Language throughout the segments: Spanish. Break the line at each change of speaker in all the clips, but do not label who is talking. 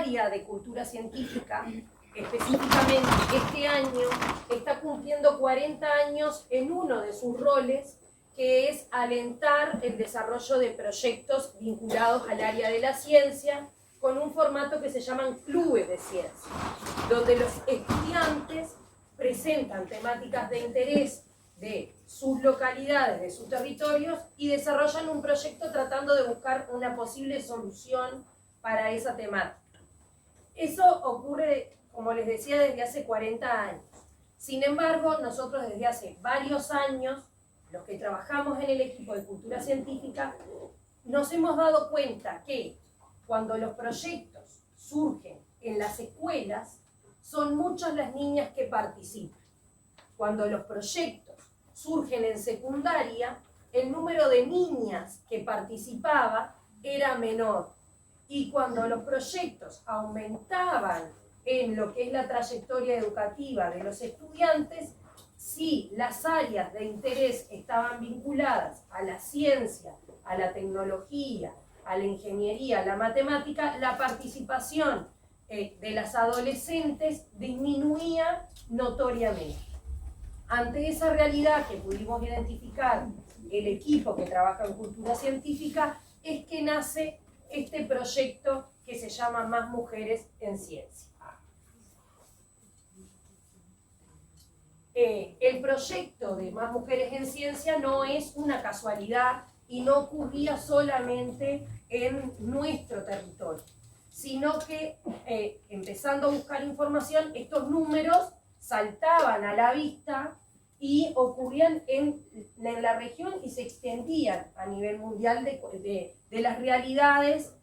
área de cultura científica, específicamente este año, está cumpliendo 40 años en uno de sus roles, que es alentar el desarrollo de proyectos vinculados al área de la ciencia, con un formato que se llaman clubes de ciencia, donde los estudiantes presentan temáticas de interés de sus localidades, de sus territorios, y desarrollan un proyecto tratando de buscar una posible solución para esa temática. Eso ocurre, como les decía, desde hace 40 años. Sin embargo, nosotros desde hace varios años, los que trabajamos en el equipo de cultura científica, nos hemos dado cuenta que cuando los proyectos surgen en las escuelas, son muchas las niñas que participan. Cuando los proyectos surgen en secundaria, el número de niñas que participaba era menor. Y cuando los proyectos aumentaban en lo que es la trayectoria educativa de los estudiantes, si las áreas de interés estaban vinculadas a la ciencia, a la tecnología, a la ingeniería, a la matemática, la participación de las adolescentes disminuía notoriamente. Ante esa realidad que pudimos identificar el equipo que trabaja en cultura científica, es que nace este proyecto que se llama Más Mujeres en Ciencia. El proyecto de Más Mujeres en Ciencia no es una casualidad y no ocurría solamente en nuestro territorio, sino que empezando a buscar información, estos números saltaban a la vista y ocurrían en la región y se extendían a nivel mundial de las realidades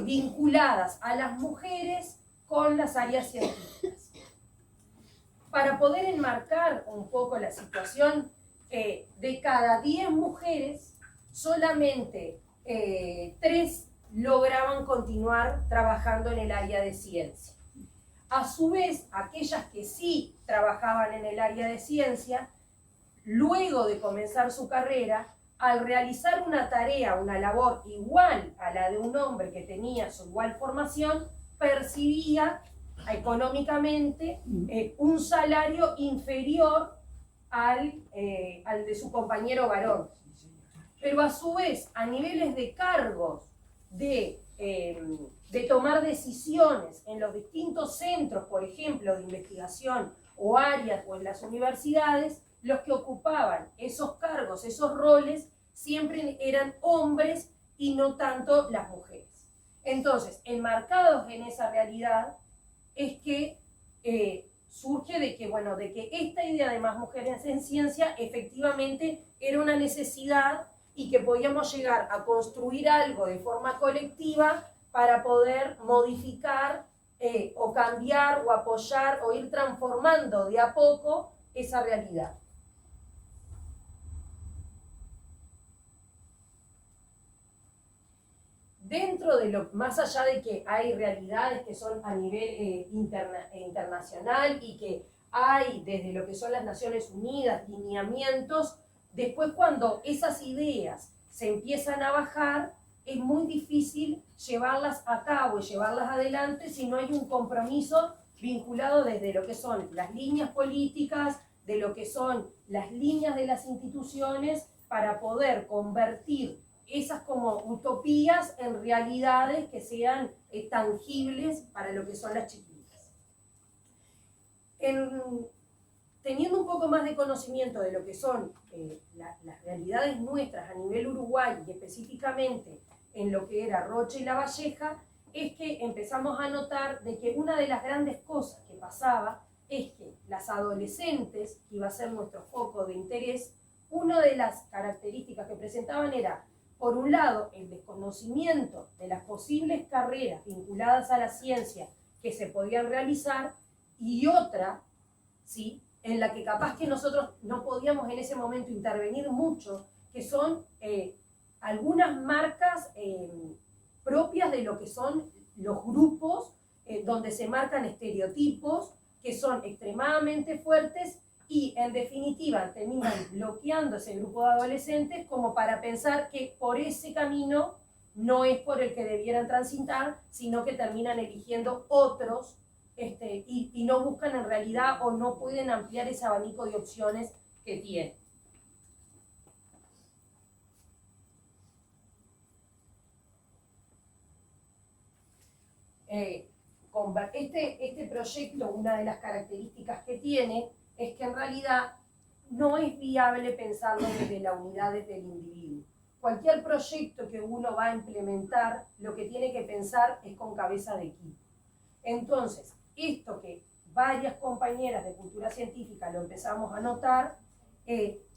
vinculadas a las mujeres con las áreas científicas. Para poder enmarcar un poco la situación, de cada 10 mujeres, solamente 3 lograban continuar trabajando en el área de ciencia. A su vez, aquellas que sí trabajaban en el área de ciencia, luego de comenzar su carrera, al realizar una tarea, una labor igual a la de un hombre que tenía su igual formación, percibía económicamente un salario inferior al de su compañero varón. Pero a su vez, a niveles de cargos, de tomar decisiones en los distintos centros, por ejemplo, de investigación o áreas o en las universidades, los que ocupaban esos cargos, esos roles, siempre eran hombres y no tanto las mujeres. Entonces, enmarcados en esa realidad, es que surge de que esta idea de Más Mujeres en Ciencia efectivamente era una necesidad y que podíamos llegar a construir algo de forma colectiva para poder modificar o cambiar o apoyar o ir transformando de a poco esa realidad. Dentro de lo, más allá de que hay realidades que son a nivel internacional y que hay desde lo que son las Naciones Unidas lineamientos, después cuando esas ideas se empiezan a bajar, es muy difícil llevarlas a cabo y llevarlas adelante si no hay un compromiso vinculado desde lo que son las líneas políticas, de lo que son las líneas de las instituciones, para poder convertir esas como utopías en realidades que sean tangibles para lo que son las chiquitas. Teniendo un poco más de conocimiento de lo que son las realidades nuestras a nivel Uruguay y específicamente en lo que era Rocha y La Valleja, es que empezamos a notar de que una de las grandes cosas que pasaba es que las adolescentes, que iba a ser nuestro foco de interés, una de las características que presentaban era, por un lado, el desconocimiento de las posibles carreras vinculadas a la ciencia que se podían realizar, y otra, ¿sí?, en la que capaz que nosotros no podíamos en ese momento intervenir mucho, que son algunas marcas propias de lo que son los grupos donde se marcan estereotipos que son extremadamente fuertes y en definitiva terminan bloqueando ese grupo de adolescentes como para pensar que por ese camino no es por el que debieran transitar, sino que terminan eligiendo otros y no buscan en realidad o no pueden ampliar ese abanico de opciones que tienen. Este proyecto, una de las características que tiene es que en realidad no es viable pensarlo desde la unidad del individuo. Cualquier proyecto que uno va a implementar, lo que tiene que pensar es con cabeza de equipo. Entonces, esto que varias compañeras de cultura científica lo empezamos a notar,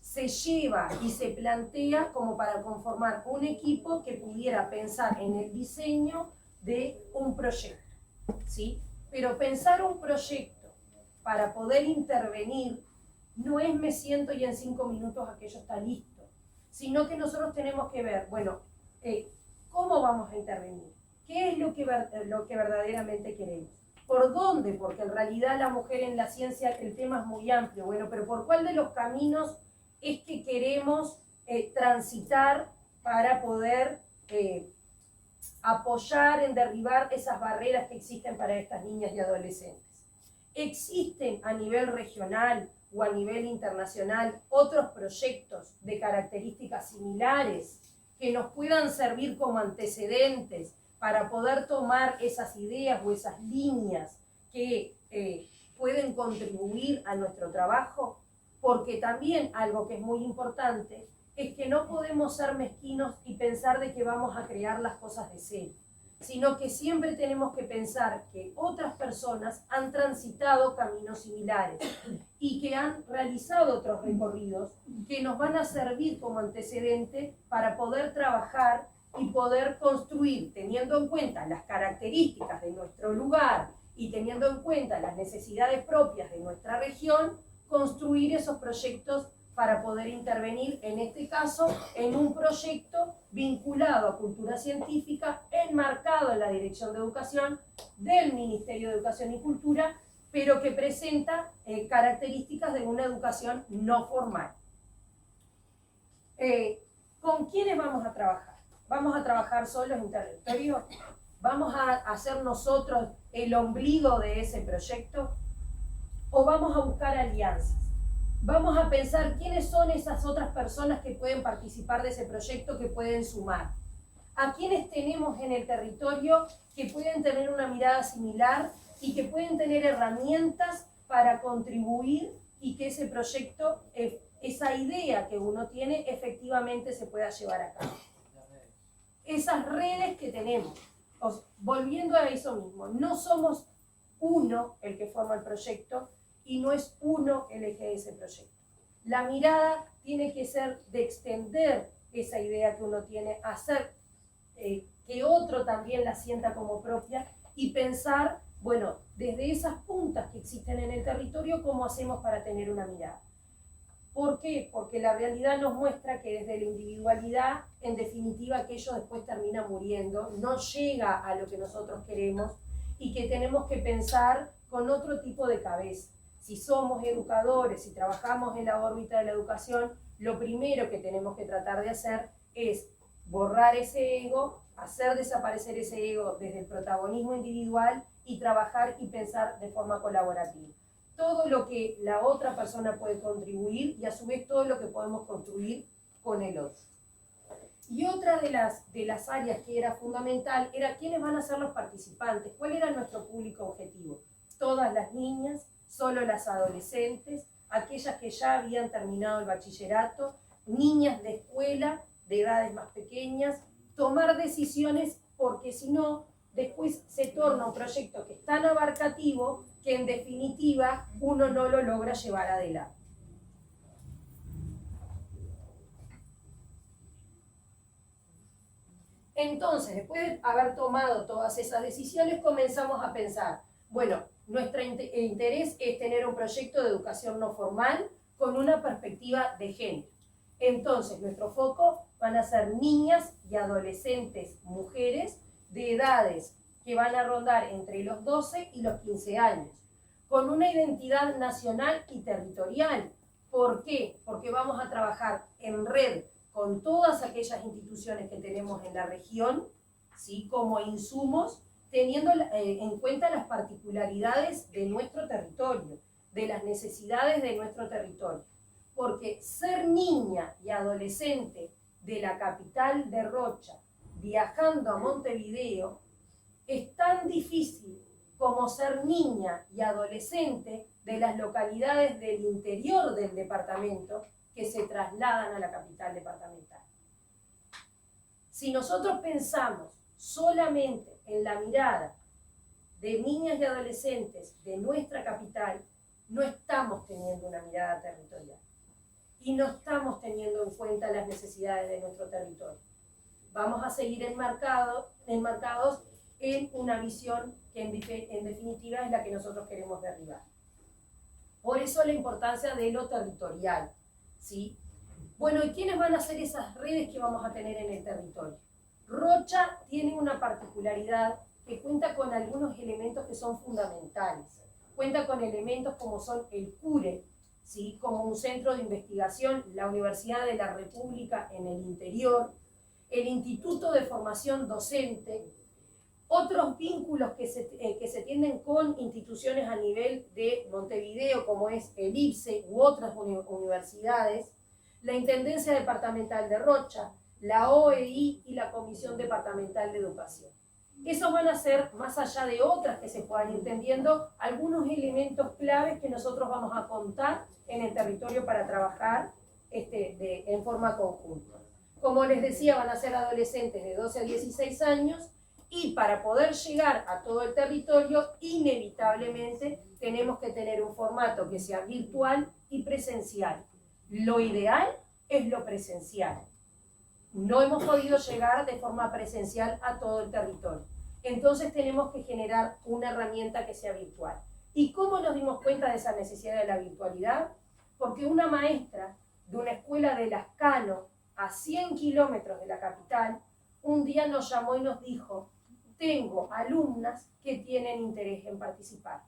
se lleva y se plantea como para conformar un equipo que pudiera pensar en el diseño de un proyecto, ¿sí? Pero pensar un proyecto para poder intervenir no es me siento y en 5 minutos aquello está listo, sino que nosotros tenemos que ver, bueno, ¿cómo vamos a intervenir? ¿Qué es lo que verdaderamente queremos? ¿Por dónde? Porque en realidad la mujer en la ciencia, el tema es muy amplio, bueno, pero ¿por cuál de los caminos es que queremos transitar para poder apoyar en derribar esas barreras que existen para estas niñas y adolescentes? ¿Existen a nivel regional o a nivel internacional otros proyectos de características similares que nos puedan servir como antecedentes para poder tomar esas ideas o esas líneas que pueden contribuir a nuestro trabajo? Porque también algo que es muy importante es que no podemos ser mezquinos y pensar de que vamos a crear las cosas de cero, sino que siempre tenemos que pensar que otras personas han transitado caminos similares y que han realizado otros recorridos que nos van a servir como antecedente para poder trabajar y poder construir, teniendo en cuenta las características de nuestro lugar y teniendo en cuenta las necesidades propias de nuestra región, construir esos proyectos para poder intervenir, en este caso, en un proyecto vinculado a cultura científica, enmarcado en la Dirección de Educación del Ministerio de Educación y Cultura, pero que presenta características de una educación no formal. ¿Con quiénes vamos a trabajar? ¿Vamos a trabajar solos en territorio? ¿Vamos a hacer nosotros el ombligo de ese proyecto? ¿O vamos a buscar alianzas? Vamos a pensar quiénes son esas otras personas que pueden participar de ese proyecto, que pueden sumar. A quiénes tenemos en el territorio que pueden tener una mirada similar y que pueden tener herramientas para contribuir y que ese proyecto, esa idea que uno tiene, efectivamente se pueda llevar a cabo. Esas redes que tenemos, volviendo a eso mismo, no somos uno el que forma el proyecto, y no es uno el eje de ese proyecto. La mirada tiene que ser de extender esa idea que uno tiene, hacer que otro también la sienta como propia y pensar, bueno, desde esas puntas que existen en el territorio, ¿cómo hacemos para tener una mirada? ¿Por qué? Porque la realidad nos muestra que desde la individualidad, en definitiva, aquello después termina muriendo, no llega a lo que nosotros queremos y que tenemos que pensar con otro tipo de cabeza. Si somos educadores, si trabajamos en la órbita de la educación, lo primero que tenemos que tratar de hacer es borrar ese ego, hacer desaparecer ese ego desde el protagonismo individual y trabajar y pensar de forma colaborativa. Todo lo que la otra persona puede contribuir y a su vez todo lo que podemos construir con el otro. Y otra de las áreas que era fundamental era quiénes van a ser los participantes, cuál era nuestro público objetivo. Todas las niñas, solo las adolescentes, aquellas que ya habían terminado el bachillerato, niñas de escuela, de edades más pequeñas, tomar decisiones porque si no, después se torna un proyecto que es tan abarcativo que en definitiva uno no lo logra llevar adelante. Entonces, después de haber tomado todas esas decisiones, comenzamos a pensar, bueno, nuestro interés es tener un proyecto de educación no formal con una perspectiva de género. Entonces, nuestro foco van a ser niñas y adolescentes mujeres de edades que van a rondar entre los 12 y los 15 años, con una identidad nacional y territorial. ¿Por qué? Porque vamos a trabajar en red con todas aquellas instituciones que tenemos en la región, ¿sí? Como insumos, teniendo en cuenta las particularidades de nuestro territorio, de las necesidades de nuestro territorio. Porque ser niña y adolescente de la capital de Rocha, viajando a Montevideo, es tan difícil como ser niña y adolescente de las localidades del interior del departamento que se trasladan a la capital departamental. Si nosotros pensamos solamente en la mirada de niñas y adolescentes de nuestra capital, no estamos teniendo una mirada territorial y no estamos teniendo en cuenta las necesidades de nuestro territorio. Vamos a seguir enmarcados en una visión que en definitiva es la que nosotros queremos derribar. Por eso la importancia de lo territorial, ¿sí? Bueno, ¿y quiénes van a ser esas redes que vamos a tener en el territorio? Rocha tiene una particularidad que cuenta con algunos elementos que son fundamentales. Cuenta con elementos como son el CURE, ¿sí? Como un centro de investigación, la Universidad de la República en el interior, el Instituto de Formación Docente, otros vínculos que se tienen con instituciones a nivel de Montevideo, como es el IPSE u otras universidades, la Intendencia Departamental de Rocha, la OEI y la Comisión Departamental de Educación. Esos van a ser, más allá de otras que se puedan ir entendiendo, algunos elementos claves que nosotros vamos a contar en el territorio para trabajar en forma conjunta. Como les decía, van a ser adolescentes de 12 a 16 años y para poder llegar a todo el territorio, inevitablemente tenemos que tener un formato que sea virtual y presencial. Lo ideal es lo presencial. No hemos podido llegar de forma presencial a todo el territorio. Entonces tenemos que generar una herramienta que sea virtual. ¿Y cómo nos dimos cuenta de esa necesidad de la virtualidad? Porque una maestra de una escuela de Lascano, a 100 kilómetros de la capital, un día nos llamó y nos dijo: tengo alumnas que tienen interés en participar.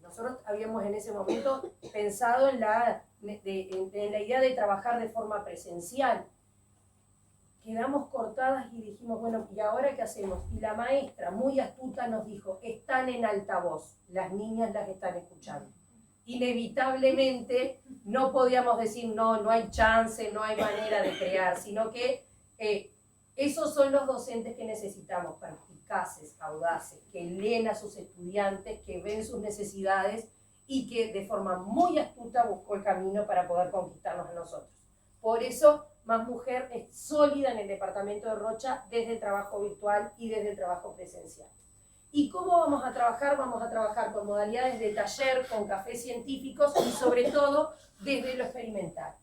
Nosotros habíamos en ese momento pensado en la idea de trabajar de forma presencial. Quedamos cortadas y dijimos, bueno, ¿y ahora qué hacemos? Y la maestra, muy astuta, nos dijo: están en altavoz, las niñas las están escuchando. Inevitablemente no podíamos decir, no hay chance, no hay manera de crear, sino que esos son los docentes que necesitamos, perspicaces, audaces, que leen a sus estudiantes, que ven sus necesidades y que de forma muy astuta buscó el camino para poder conquistarnos a nosotros. Por eso, Más Mujer es sólida en el departamento de Rocha desde el trabajo virtual y desde el trabajo presencial. ¿Y cómo vamos a trabajar? Vamos a trabajar con modalidades de taller, con cafés científicos y sobre todo desde lo experimental.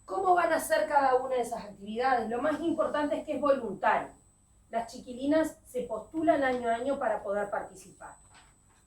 ¿Cómo van a ser cada una de esas actividades? Lo más importante es que es voluntario. Las chiquilinas se postulan año a año para poder participar.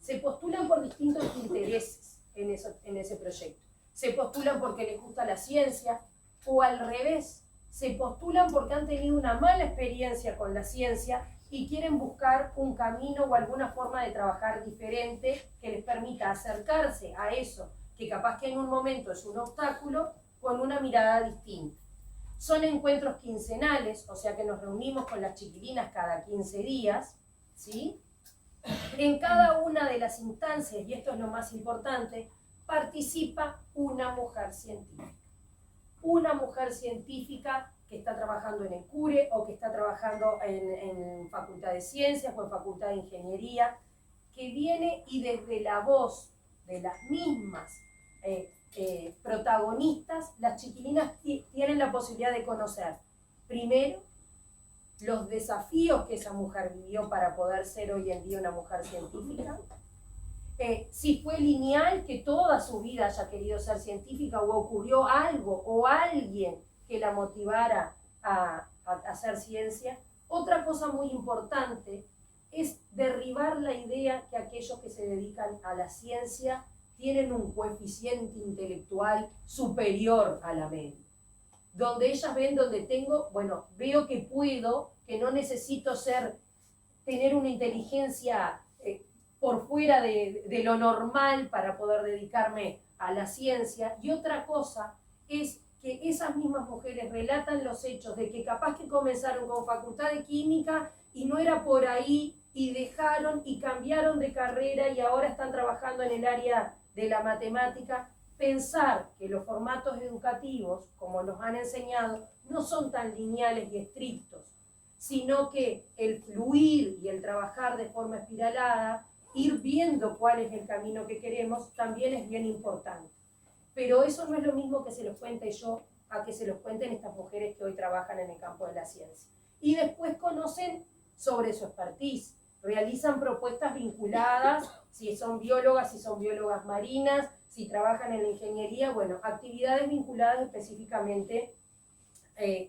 Se postulan por distintos intereses en ese proyecto. Se postulan porque les gusta la ciencia o al revés. Se postulan porque han tenido una mala experiencia con la ciencia y quieren buscar un camino o alguna forma de trabajar diferente que les permita acercarse a eso que capaz que en un momento es un obstáculo con una mirada distinta. Son encuentros quincenales, o sea que nos reunimos con las chiquilinas cada 15 días, ¿sí? En cada una de las instancias, y esto es lo más importante, participa una mujer científica. Una mujer científica que está trabajando en el CURE o que está trabajando en Facultad de Ciencias o en Facultad de Ingeniería, que viene y desde la voz de las mismas protagonistas, las chiquilinas tienen la posibilidad de conocer, primero, los desafíos que esa mujer vivió para poder ser hoy en día una mujer científica, si fue lineal que toda su vida haya querido ser científica o ocurrió algo o alguien que la motivara a hacer ciencia. Otra cosa muy importante es derribar la idea que aquellos que se dedican a la ciencia tienen un coeficiente intelectual superior a la media. Donde ellas ven, donde tengo, bueno, veo que puedo, que no necesito tener una inteligencia por fuera de lo normal para poder dedicarme a la ciencia, y otra cosa es que esas mismas mujeres relatan los hechos de que capaz que comenzaron con facultad de química y no era por ahí, y dejaron y cambiaron de carrera y ahora están trabajando en el área de la matemática. Pensar que los formatos educativos, como nos han enseñado, no son tan lineales y estrictos, sino que el fluir y el trabajar de forma espiralada, ir viendo cuál es el camino que queremos, también es bien importante. Pero eso no es lo mismo que se los cuente yo a que se los cuenten estas mujeres que hoy trabajan en el campo de la ciencia. Y después conocen sobre su expertise, realizan propuestas vinculadas, si son biólogas marinas, si trabajan en la ingeniería, bueno, actividades vinculadas específicamente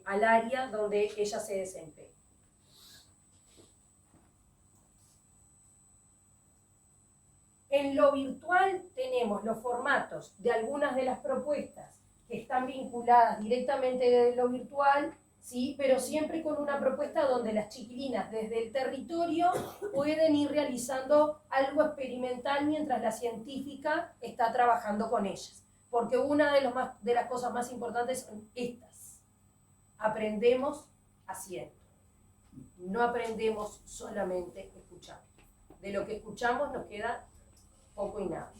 al área donde ella se desempeña. En lo virtual tenemos los formatos de algunas de las propuestas que están vinculadas directamente desde lo virtual, ¿sí? Pero siempre con una propuesta donde las chiquilinas desde el territorio pueden ir realizando algo experimental mientras la científica está trabajando con ellas. Porque una de las cosas más importantes son estas. Aprendemos haciendo. No aprendemos solamente escuchando. De lo que escuchamos nos queda poco y nada.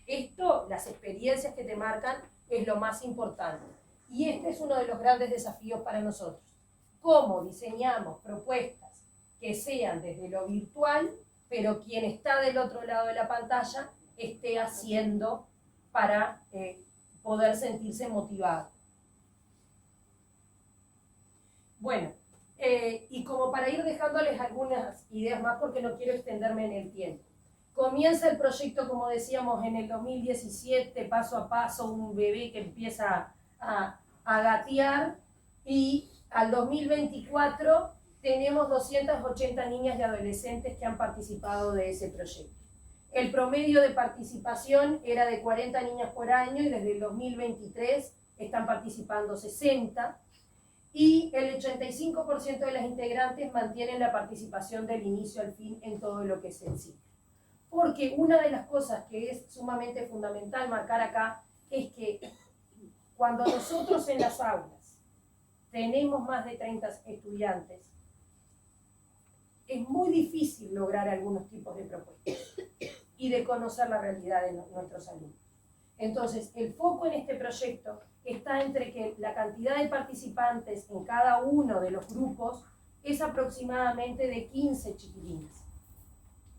Esto, las experiencias que te marcan, es lo más importante. Y este es uno de los grandes desafíos para nosotros. ¿Cómo diseñamos propuestas que sean desde lo virtual, pero quien está del otro lado de la pantalla esté haciendo para poder sentirse motivado? Bueno, y como para ir dejándoles algunas ideas más, porque no quiero extenderme en el tiempo. Comienza el proyecto, como decíamos, en el 2017, paso a paso, un bebé que empieza a gatear, y al 2024 tenemos 280 niñas y adolescentes que han participado de ese proyecto. El promedio de participación era de 40 niñas por año y desde el 2023 están participando 60, y el 85% de las integrantes mantienen la participación del inicio al fin en todo lo que es el ciclo. Porque una de las cosas que es sumamente fundamental marcar acá es que cuando nosotros en las aulas tenemos más de 30 estudiantes, es muy difícil lograr algunos tipos de propuestas y de conocer la realidad de nuestros alumnos. Entonces, el foco en este proyecto está entre que la cantidad de participantes en cada uno de los grupos es aproximadamente de 15 chiquilines.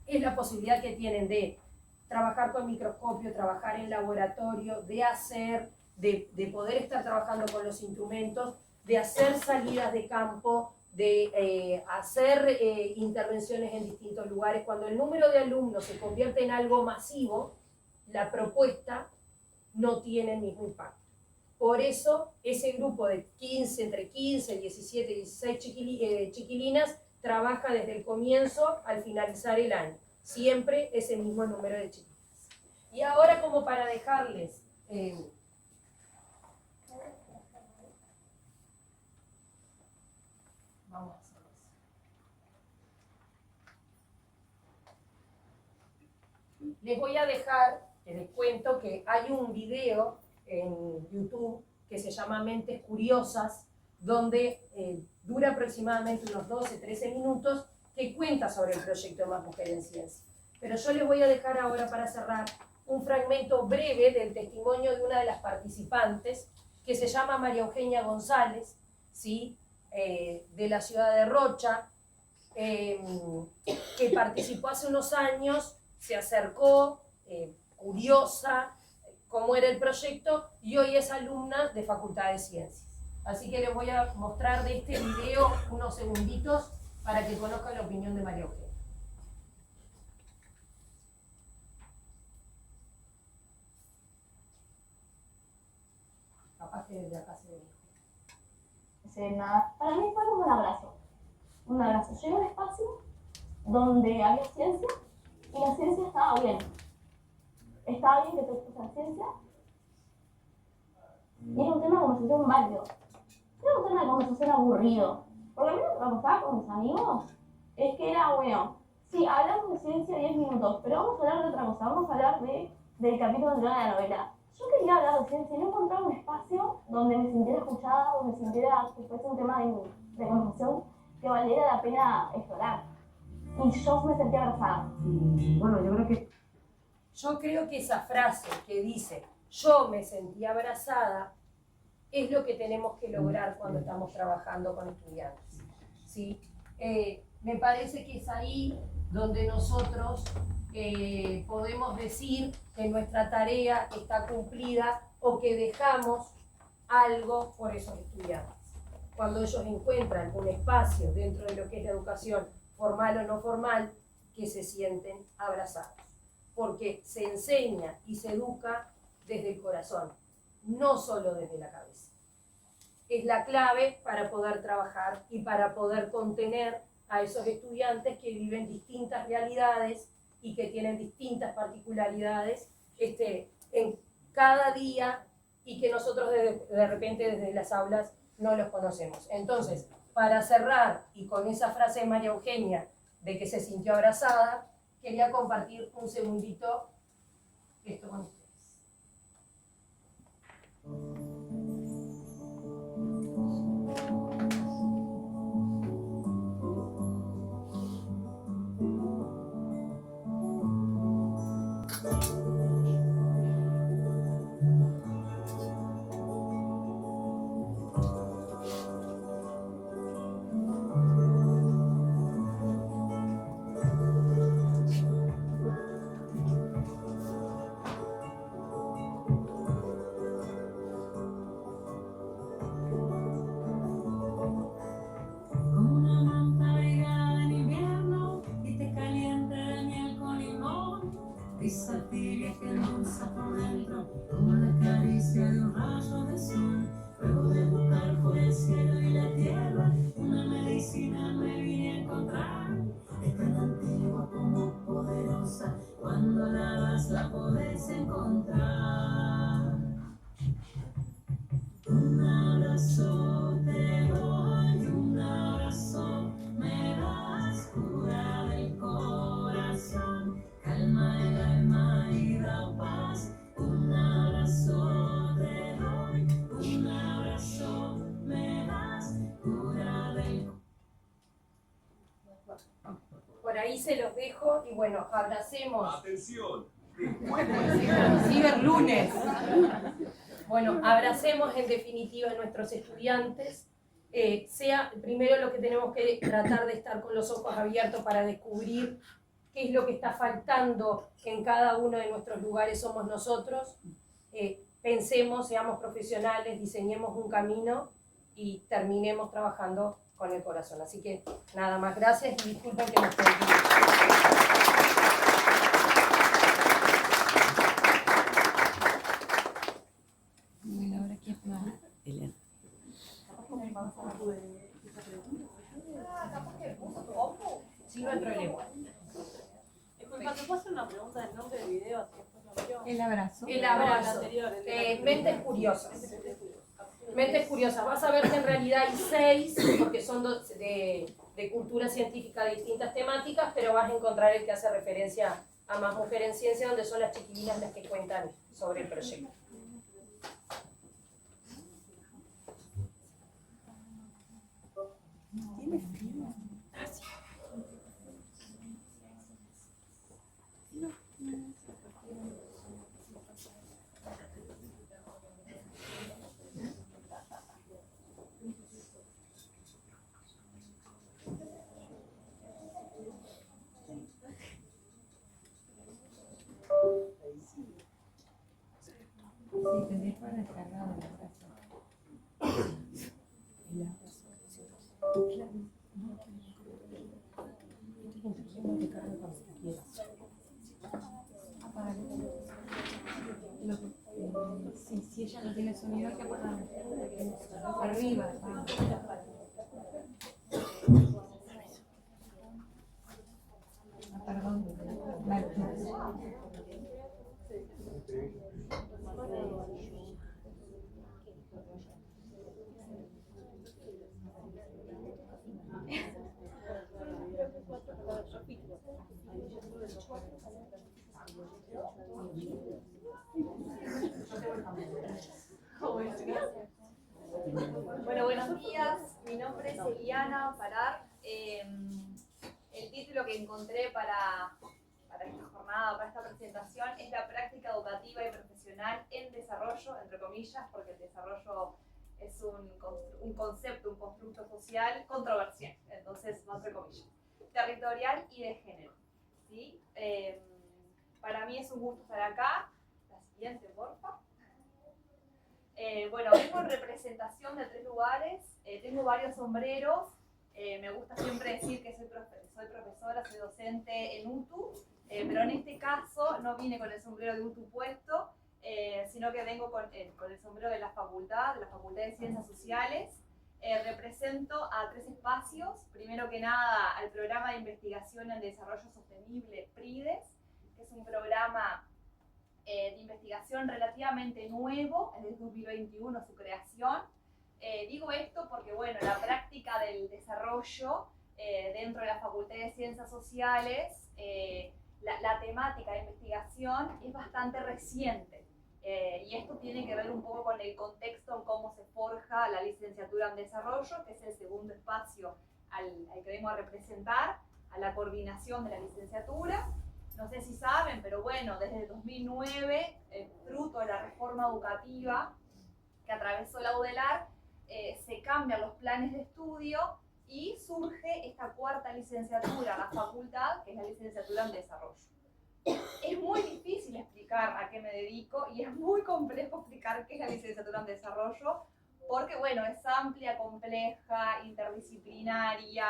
Es la posibilidad que tienen de trabajar con microscopio, trabajar en laboratorio, de poder estar trabajando con los instrumentos, de hacer salidas de campo, de hacer intervenciones en distintos lugares. Cuando el número de alumnos se convierte en algo masivo, la propuesta no tiene el mismo impacto. Por eso, ese grupo de 15, entre 15, 17 y 16 chiquilinas trabaja desde el comienzo al finalizar el año. Siempre ese mismo número de chiquilinas. Y ahora, como para dejarles... vamos a hacer eso. Les voy a dejar, les cuento que hay un video en YouTube que se llama Mentes Curiosas, donde dura aproximadamente unos 12, 13 minutos, que cuenta sobre el proyecto Más Mujer en Ciencia. Pero yo les voy a dejar ahora, para cerrar, un fragmento breve del testimonio de una de las participantes, que se llama María Eugenia González, ¿sí? De la ciudad de Rocha, que participó hace unos años, se acercó, curiosa, cómo era el proyecto, y hoy es alumna de Facultad de Ciencias. Así que les voy a mostrar de este video unos segunditos para que conozcan la opinión de María Eugenia. Capaz que desde acá se ve.
Para mí fue como un abrazo. Un abrazo. Llegué a un espacio donde había ciencia y la ciencia estaba bien. Estaba bien que te gustara ciencia. Y era un tema de conversación válido. Era un tema de conversación aburrido. Porque a mí lo que me pasaba con mis amigos es que era, bueno, sí, hablamos de ciencia 10 minutos, pero vamos a hablar de otra cosa. Vamos a hablar del capítulo de la novela. yo quería hablar de ciencia y no encontraba un espacio donde me sintiera escuchada, donde sintiera que fuese un tema de conversación que valiera la pena explorar. Y yo me sentí abrazada.
Y bueno,
Yo creo que esa frase que dice, yo me sentí abrazada, es lo que tenemos que lograr cuando estamos trabajando con estudiantes, ¿sí? Me parece que es ahí donde nosotros podemos decir que nuestra tarea está cumplida o que dejamos algo por esos estudiantes. Cuando ellos encuentran un espacio dentro de lo que es la educación formal o no formal, que se sienten abrazados. Porque se enseña y se educa desde el corazón, no solo desde la cabeza. Es la clave para poder trabajar y para poder contener a esos estudiantes que viven distintas realidades y que tienen distintas particularidades en cada día y que nosotros de repente desde las aulas no los conocemos. Entonces, para cerrar y con esa frase de María Eugenia de que se sintió abrazada, quería compartir un segundito esto con ustedes.
Brisa tibia que endulza por dentro, como la caricia de un rayo de sol. Luego de buscar por el cielo y la tierra, una medicina me vine a encontrar. Es tan antigua como poderosa, cuando la das la podés encontrar. Un abrazo te doy, un abrazo me das, cura del corazón, calma el alma y da paz. Un abrazo te doy, un abrazo me das, cura del corazón.
Por ahí se los dejo y bueno, abracemos.
¡Atención!
Ciberlunes. Bueno, abracemos en definitiva a nuestros estudiantes. Primero lo que tenemos que tratar de estar con los ojos abiertos para descubrir qué es lo que está faltando en cada uno de nuestros lugares somos nosotros. Pensemos, seamos profesionales, diseñemos un camino y terminemos trabajando con el corazón. Así que nada más, gracias y disculpen que nos perdimos.
Bueno, ahora quién más. Elena.
Sí, no hay problema.
Disculpa, ¿te puedo hacer una pregunta del nombre del video? Así después lo miro.
El abrazo.
El abrazo.
El anterior, el de la-
Mentes curiosas. Mentes curiosas. Vas a ver que en realidad hay 6, porque son de cultura científica de distintas temáticas, pero vas a encontrar el que hace referencia a Más Mujer en Ciencia, donde son las chiquilinas las que cuentan sobre el proyecto.
¿Tiene frío? Sí, tendría que haber descargado el abrazo. El abrazo. Claro. Sí, si ella no tiene sonido, hay que apagarlo. Arriba. Perdón. Vale.
el título que encontré para esta jornada, para esta presentación, es la práctica educativa y profesional en desarrollo, entre comillas, porque el desarrollo es un concepto, un constructo social controversial, entonces, entre comillas, territorial y de género. ¿Sí? Para mí es un gusto estar acá. La siguiente, porfa. Bueno, vengo en representación de 3 lugares, tengo varios sombreros, me gusta siempre decir que soy profesora, soy docente en UTU, pero en este caso no vine con el sombrero de UTU puesto, sino que vengo con el sombrero de la Facultad de Ciencias Sociales. Represento a 3 espacios, primero que nada al Programa de Investigación en Desarrollo Sostenible, PRIDES, que es un programa de investigación relativamente nuevo, es del 2021 su creación. Digo esto porque, bueno, la práctica del desarrollo dentro de la Facultad de Ciencias Sociales, la temática de investigación es bastante reciente. Y esto tiene que ver un poco con el contexto en cómo se forja la licenciatura en desarrollo, que es el segundo espacio al que vengo a representar, a la coordinación de la licenciatura. No sé si saben, pero bueno, desde el 2009, fruto de la reforma educativa que atravesó la UDELAR, se cambian los planes de estudio y surge esta 4ª licenciatura en la facultad, que es la licenciatura en desarrollo. Es muy difícil explicar a qué me dedico y es muy complejo explicar qué es la licenciatura en desarrollo, porque bueno, es amplia, compleja, interdisciplinaria,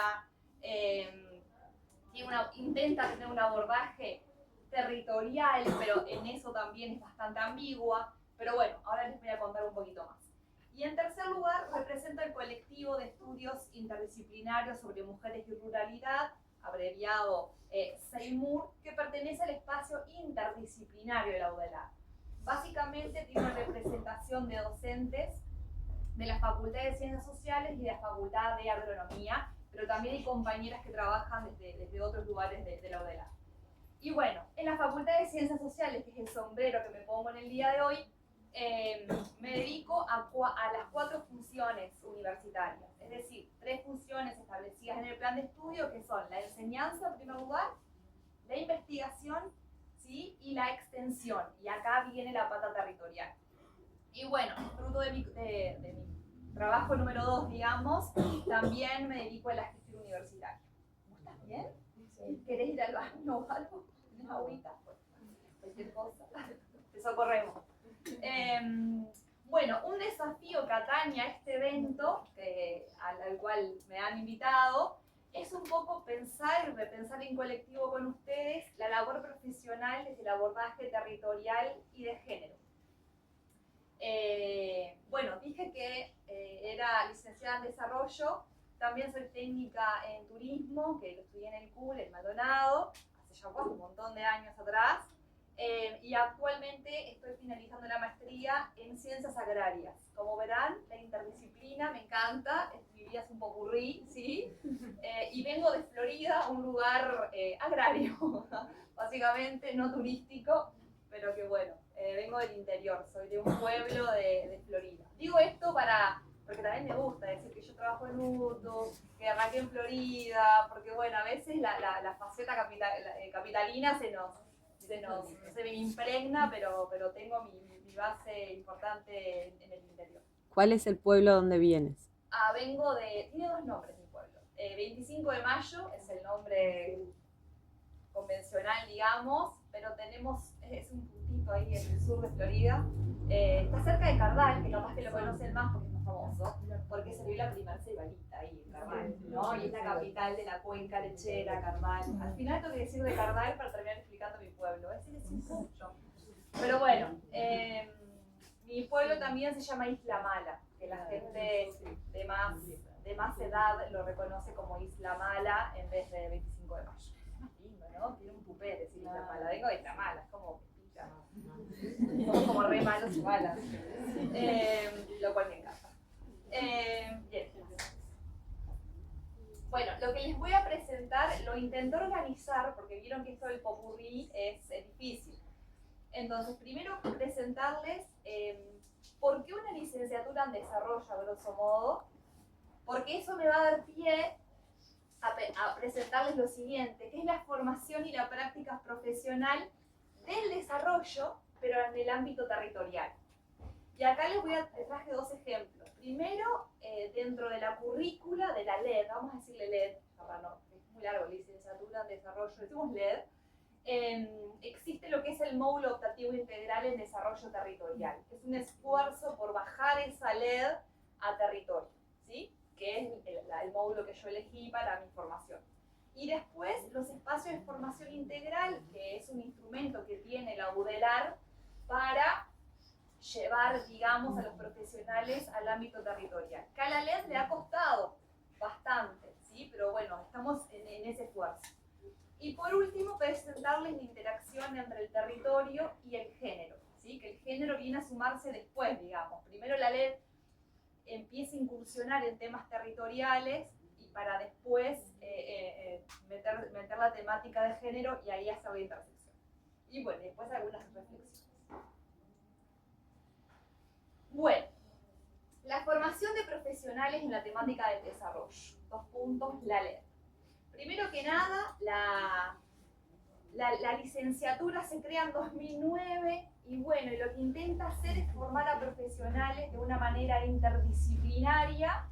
intenta tener un abordaje territorial, pero en eso también es bastante ambigua. Pero bueno, ahora les voy a contar un poquito más. Y en tercer lugar, representa el colectivo de estudios interdisciplinarios sobre mujeres y ruralidad, abreviado SEIMUR, que pertenece al espacio interdisciplinario de la UDELAR. Básicamente tiene una representación de docentes de la Facultad de Ciencias Sociales y de la Facultad de Agronomía, pero también hay compañeras que trabajan desde otros lugares de la UDELAR. Y bueno, en la Facultad de Ciencias Sociales, que es el sombrero que me pongo en el día de hoy, me dedico a las 4 funciones universitarias, es decir, 3 funciones establecidas en el plan de estudio, que son la enseñanza en primer lugar, la investigación, ¿sí? Y la extensión, y acá viene la pata territorial. Y bueno, fruto de mi trabajo número 2, digamos, también me dedico a la gestión universitaria. ¿Vos estás bien? ¿Querés ir al baño o algo? ¿Tienes agüita? Cualquier cosa. Te socorremos. Bueno, un desafío que atañe a este evento, al cual me han invitado, es un poco pensar y repensar en colectivo con ustedes la labor profesional desde el abordaje territorial y de género. Bueno, dije que era licenciada en desarrollo, también soy técnica en turismo, que lo estudié en el CUL, en Maldonado, hace ya un montón de años atrás, y actualmente estoy finalizando la maestría en ciencias agrarias. Como verán, la interdisciplina me encanta, mi vida es un popurrí, ¿sí? Y vengo de Florida, un lugar agrario, básicamente, no turístico, pero que bueno, vengo del interior, soy de un pueblo de Florida. Digo esto porque también me gusta decir que yo trabajo en UTU, que arranqué en Florida, porque bueno, a veces la faceta capitalina se me impregna, pero tengo mi base importante en el interior.
¿Cuál es el pueblo donde vienes?
Tiene 2 nombres mi pueblo. 25 de Mayo es el nombre convencional, digamos, pero es un puntito ahí en el sur de Florida. Está cerca de Cardal, que capaz que lo conocen más porque es más famoso, porque se vio la primera cebalita ahí en Cardal, ¿no? Y es la capital de la cuenca lechera, Cardal. Al final tengo que decir de Cardal para terminar explicando mi pueblo, es decir mucho. Pero bueno, mi pueblo también se llama Isla Mala, que la gente de más edad lo reconoce como Isla Mala en vez de 25 de Mayo. Lindo, ¿no? Tiene un tupé decir Isla Mala. Vengo de Isla Mala, es como pica. Somos como re malos y malas. Lo cual me encanta. Bien. Bueno, lo que les voy a presentar lo intenté organizar porque vieron que esto del popurrí es difícil. Entonces, primero presentarles por qué una licenciatura en desarrollo, a grosso modo, porque eso me va a dar pie a presentarles lo siguiente, que es la formación y la práctica profesional del desarrollo, pero en el ámbito territorial. Y acá les traje dos ejemplos. Primero, dentro de la currícula de la LED, vamos a decirle LED, para no, es muy largo, licenciatura en desarrollo, decimos LED, existe lo que es el módulo optativo integral en desarrollo territorial. Es un esfuerzo por bajar esa LED a territorio, ¿sí? Que es el módulo que yo elegí para mi formación. Y después los espacios de formación integral, que es un instrumento que tiene la UDELAR para llevar, digamos, a los profesionales al ámbito territorial. Que a la LED le ha costado bastante, ¿sí? Pero bueno, estamos en ese esfuerzo. Y por último, presentarles la interacción entre el territorio y el género, ¿sí? Que el género viene a sumarse después, digamos. Primero la LED empieza a incursionar en temas territoriales y para después meter la temática de género y ahí hacer la intersección. Y bueno, después algunas reflexiones. Bueno, la formación de profesionales en la temática del desarrollo. 2 puntos, la LED. Primero que nada, la licenciatura se crea en 2009 y bueno, y lo que intenta hacer es formar a profesionales de una manera interdisciplinaria,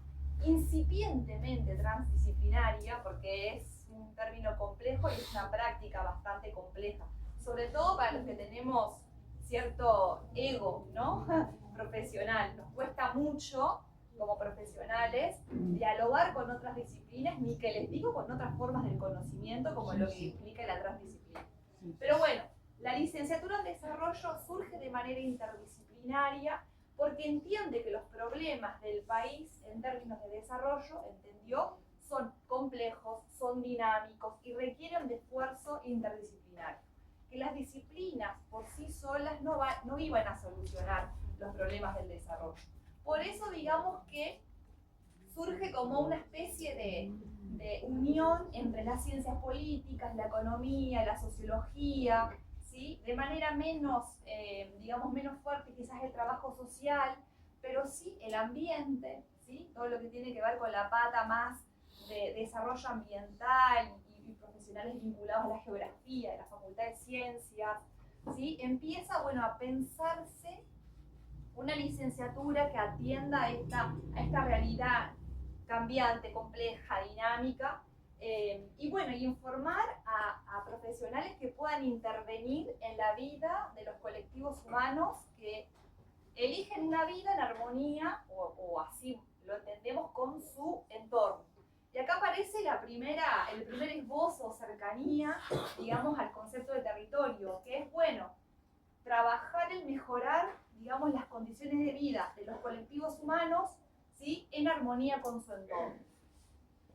incipientemente transdisciplinaria, porque es un término complejo y es una práctica bastante compleja, sobre todo para los que tenemos cierto ego, ¿no? Profesional. Nos cuesta mucho como profesionales dialogar con otras disciplinas, ni que les digo con otras formas del conocimiento como lo que implica la transdisciplina. Pero bueno, la licenciatura en desarrollo surge de manera interdisciplinaria porque entiende que los problemas del país en términos de desarrollo, entendió, son complejos, son dinámicos y requieren de esfuerzo interdisciplinario. Que las disciplinas por sí solas no iban a solucionar los problemas del desarrollo. Por eso digamos que surge como una especie de unión entre las ciencias políticas, la economía, la sociología, ¿sí? De manera menos, digamos, menos fuerte quizás el trabajo social, pero sí el ambiente, ¿sí? Todo lo que tiene que ver con la pata más de desarrollo ambiental y profesionales vinculados a la geografía, de la Facultad de Ciencias, ¿sí? Empieza, bueno, a pensarse una licenciatura que atienda a esta realidad cambiante, compleja, dinámica, y bueno, y informar a profesionales que puedan intervenir en la vida de los colectivos humanos que eligen una vida en armonía, o así lo entendemos, con su entorno. Y acá aparece el primer esbozo, cercanía, digamos, al concepto de territorio, que es, bueno, trabajar en mejorar, digamos, las condiciones de vida de los colectivos humanos, ¿sí? En armonía con su entorno.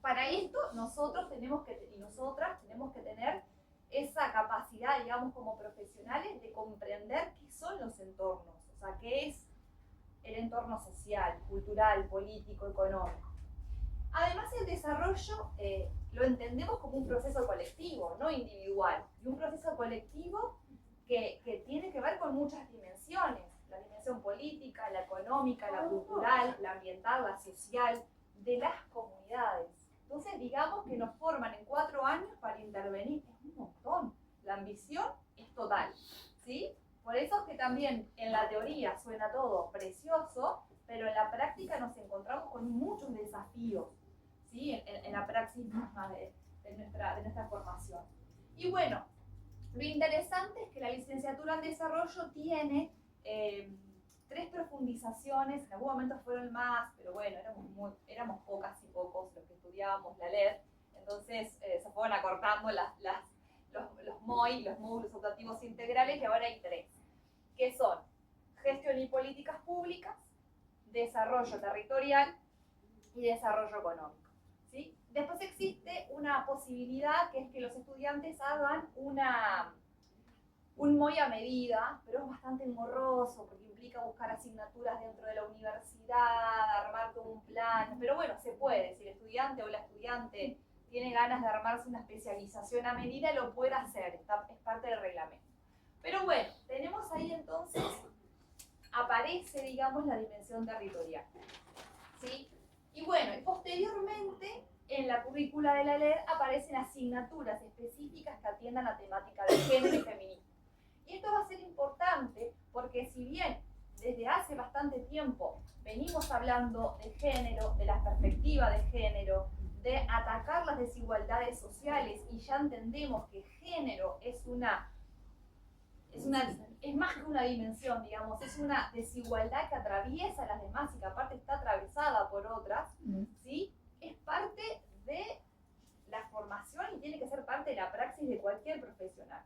Para esto, nosotros tenemos que, y nosotras tenemos que tener esa capacidad, digamos, como profesionales, de comprender qué son los entornos, o sea, qué es el entorno social, cultural, político, económico. Además, el desarrollo lo entendemos como un proceso colectivo, no individual, y un proceso colectivo que tiene que ver con muchas dimensiones, la dimensión política, la económica, la cultural, la ambiental, la social, de las comunidades. Entonces, digamos que nos forman en 4 años para intervenir, es un montón, la ambición es total, ¿sí? Por eso es que también en la teoría suena todo precioso, pero en la práctica nos encontramos con muchos desafíos, ¿sí? En la praxis misma de nuestra formación. Y bueno, lo interesante es que la licenciatura en desarrollo tiene 3 profundizaciones, en algún momento fueron más, pero bueno, éramos pocas y pocos los que estudiábamos la LED, entonces se fueron acortando los MOI, los módulos optativos integrales, y ahora hay 3, que son gestión y políticas públicas, desarrollo territorial y desarrollo económico, ¿sí? Después existe una posibilidad, que es que los estudiantes hagan un MOI a medida, pero es bastante engorroso porque implica buscar asignaturas dentro de la universidad, armar todo un plan, pero bueno, se puede. Si el estudiante o la estudiante tiene ganas de armarse una especialización a medida, lo puede hacer, es parte del reglamento. Pero bueno, tenemos ahí entonces, aparece, digamos, la dimensión territorial, ¿sí? Y bueno, y posteriormente en la currícula de la LED aparecen asignaturas específicas que atiendan la temática de género y feminismo. Y esto va a ser importante porque si bien desde hace bastante tiempo venimos hablando de género, de la perspectiva de género, de atacar las desigualdades sociales, y ya entendemos que género es más que una dimensión, digamos, es una desigualdad que atraviesa las demás y que aparte está atravesada por otras, ¿sí? Es parte de la formación y tiene que ser parte de la praxis de cualquier profesional.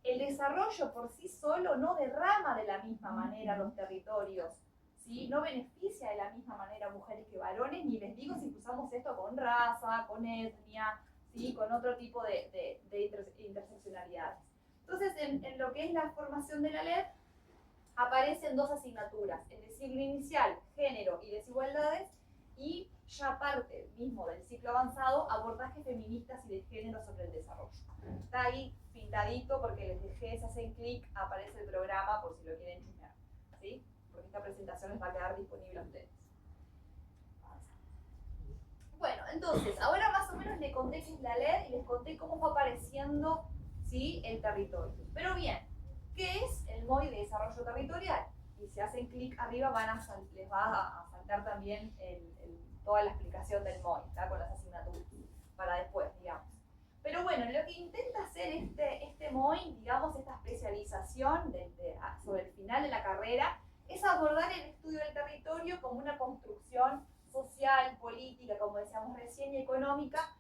El desarrollo por sí solo no derrama de la misma manera los territorios, ¿sí? No beneficia de la misma manera a mujeres que varones, ni les digo si cruzamos esto con raza, con etnia, ¿sí? Con otro tipo de interseccionalidades. Entonces, en lo que es la formación de la LED, aparecen dos asignaturas, en el ciclo inicial, género y desigualdades, y ya parte mismo del ciclo avanzado, abordajes feministas y de género sobre el desarrollo. Está ahí pintadito porque les dejé, si hacen clic, aparece el programa por si lo quieren chusmear, ¿sí? Porque esta presentación les va a quedar disponible a ustedes. Bueno, entonces, ahora más o menos les conté qué es la LED y les conté cómo fue apareciendo, ¿sí?, el territorio. Pero bien, ¿qué es el MOI de desarrollo territorial? Y si hacen clic arriba les va a saltar también toda la explicación del MOI, ¿tá? Con las asignaturas, para después, digamos. Pero bueno, lo que intenta hacer este MOI, digamos, esta especialización sobre el final de la carrera, es abordar el estudio del territorio como una construcción social, política, como decíamos recién, y económica,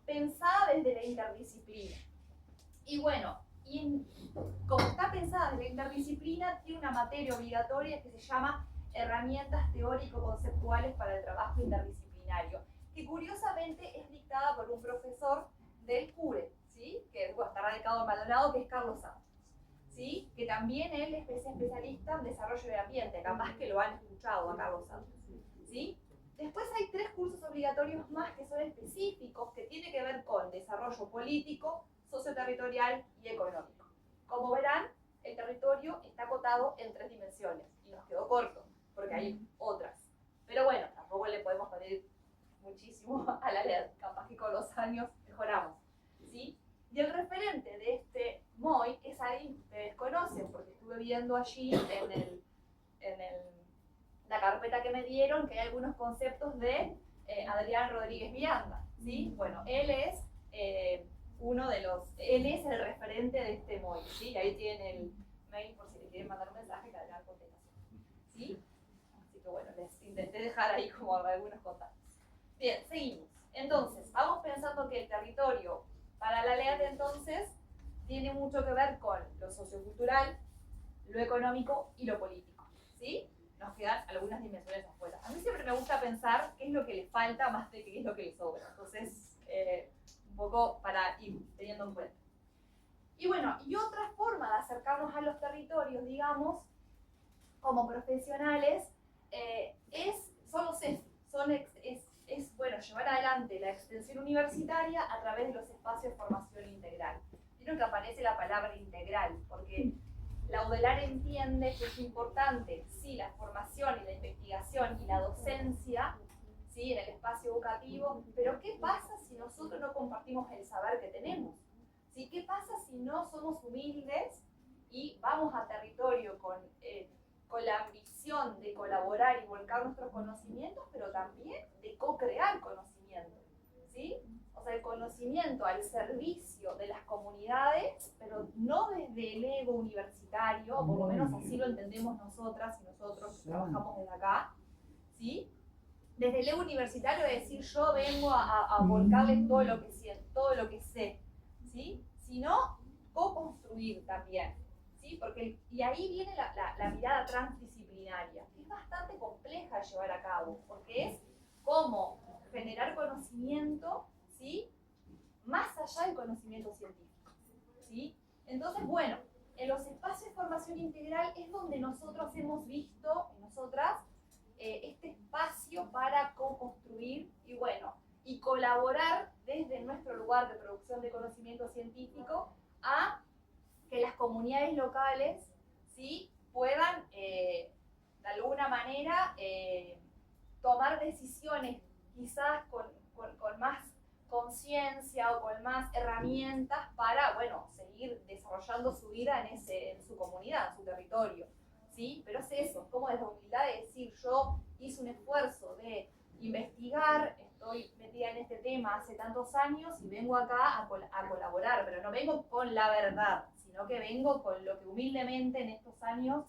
pensada desde la interdisciplina. Y bueno, como está pensada desde la interdisciplina, tiene una materia obligatoria que se llama Herramientas Teórico-Conceptuales para el Trabajo Interdisciplinario, que curiosamente es dictada por un profesor del CURE, ¿sí? Que está radicado en Maldonado, que es Carlos Santos, ¿sí? Que también él es especialista en desarrollo de ambiente, capaz que lo han escuchado a Carlos Santos, ¿sí? Después hay 3 cursos obligatorios más que son específicos, que tienen que ver con desarrollo político, socioterritorial y económico. Como verán, el territorio está acotado en 3 dimensiones y nos quedó corto, porque hay otras. Pero bueno, tampoco le podemos pedir muchísimo a la LED, capaz que con los años mejoramos, ¿sí? Y el referente de este MOI es alguien que ustedes conocen, porque estuve viendo allí en la carpeta que me dieron que hay algunos conceptos de Adrián Rodríguez Vianda, ¿sí? Bueno, él es él es el referente de este MOI, ¿sí? Ahí tienen el mail por si le quieren mandar un mensaje que harán contestación, ¿sí? Así que bueno, les intenté dejar ahí como algunos contactos. Bien, seguimos. Entonces, vamos pensando que el territorio para la LED entonces tiene mucho que ver con lo sociocultural, lo económico y lo político, ¿sí? Nos quedan algunas dimensiones afuera. A mí siempre me gusta pensar qué es lo que le falta más de qué es lo que le sobra. Entonces, un poco para ir teniendo en cuenta. Y bueno, y otra forma de acercarnos a los territorios, digamos, como profesionales, es bueno, llevar adelante la extensión universitaria a través de los espacios de formación integral. Vieron que aparece la palabra integral, porque la UDELAR entiende que es importante, sí, la formación y la investigación y la docencia, ¿sí?, en el espacio educativo, pero ¿qué pasa si nosotros no compartimos el saber que tenemos? ¿Sí? ¿Qué pasa si no somos humildes y vamos a territorio con la ambición de colaborar y volcar nuestros conocimientos, pero también de co-crear conocimiento, ¿sí? O sea, el conocimiento al servicio de las comunidades, pero no desde el ego universitario, o por lo menos así lo entendemos nosotras y nosotros que trabajamos desde acá, ¿sí? Desde el ego universitario es decir, yo vengo a volcarles todo lo que siento, todo lo que sé, ¿sí? Sino co-construir también, ¿sí? Y ahí viene la mirada transdisciplinaria, que es bastante compleja de llevar a cabo, porque es cómo generar conocimiento, ¿sí?, más allá del conocimiento científico, ¿sí? Entonces, bueno, en los espacios de formación integral es donde nosotros hemos visto, nosotras, este espacio para co-construir y bueno, y colaborar desde nuestro lugar de producción de conocimiento científico a que las comunidades locales, ¿sí?, puedan de alguna manera tomar decisiones quizás con con más conciencia o con más herramientas para, bueno, seguir desarrollando su vida en su comunidad, en su territorio, ¿sí? Pero es eso, como desde la humildad de decir, yo hice un esfuerzo de investigar, estoy metida en este tema hace tantos años y vengo acá a colaborar, pero no vengo con la verdad, sino que vengo con lo que humildemente en estos años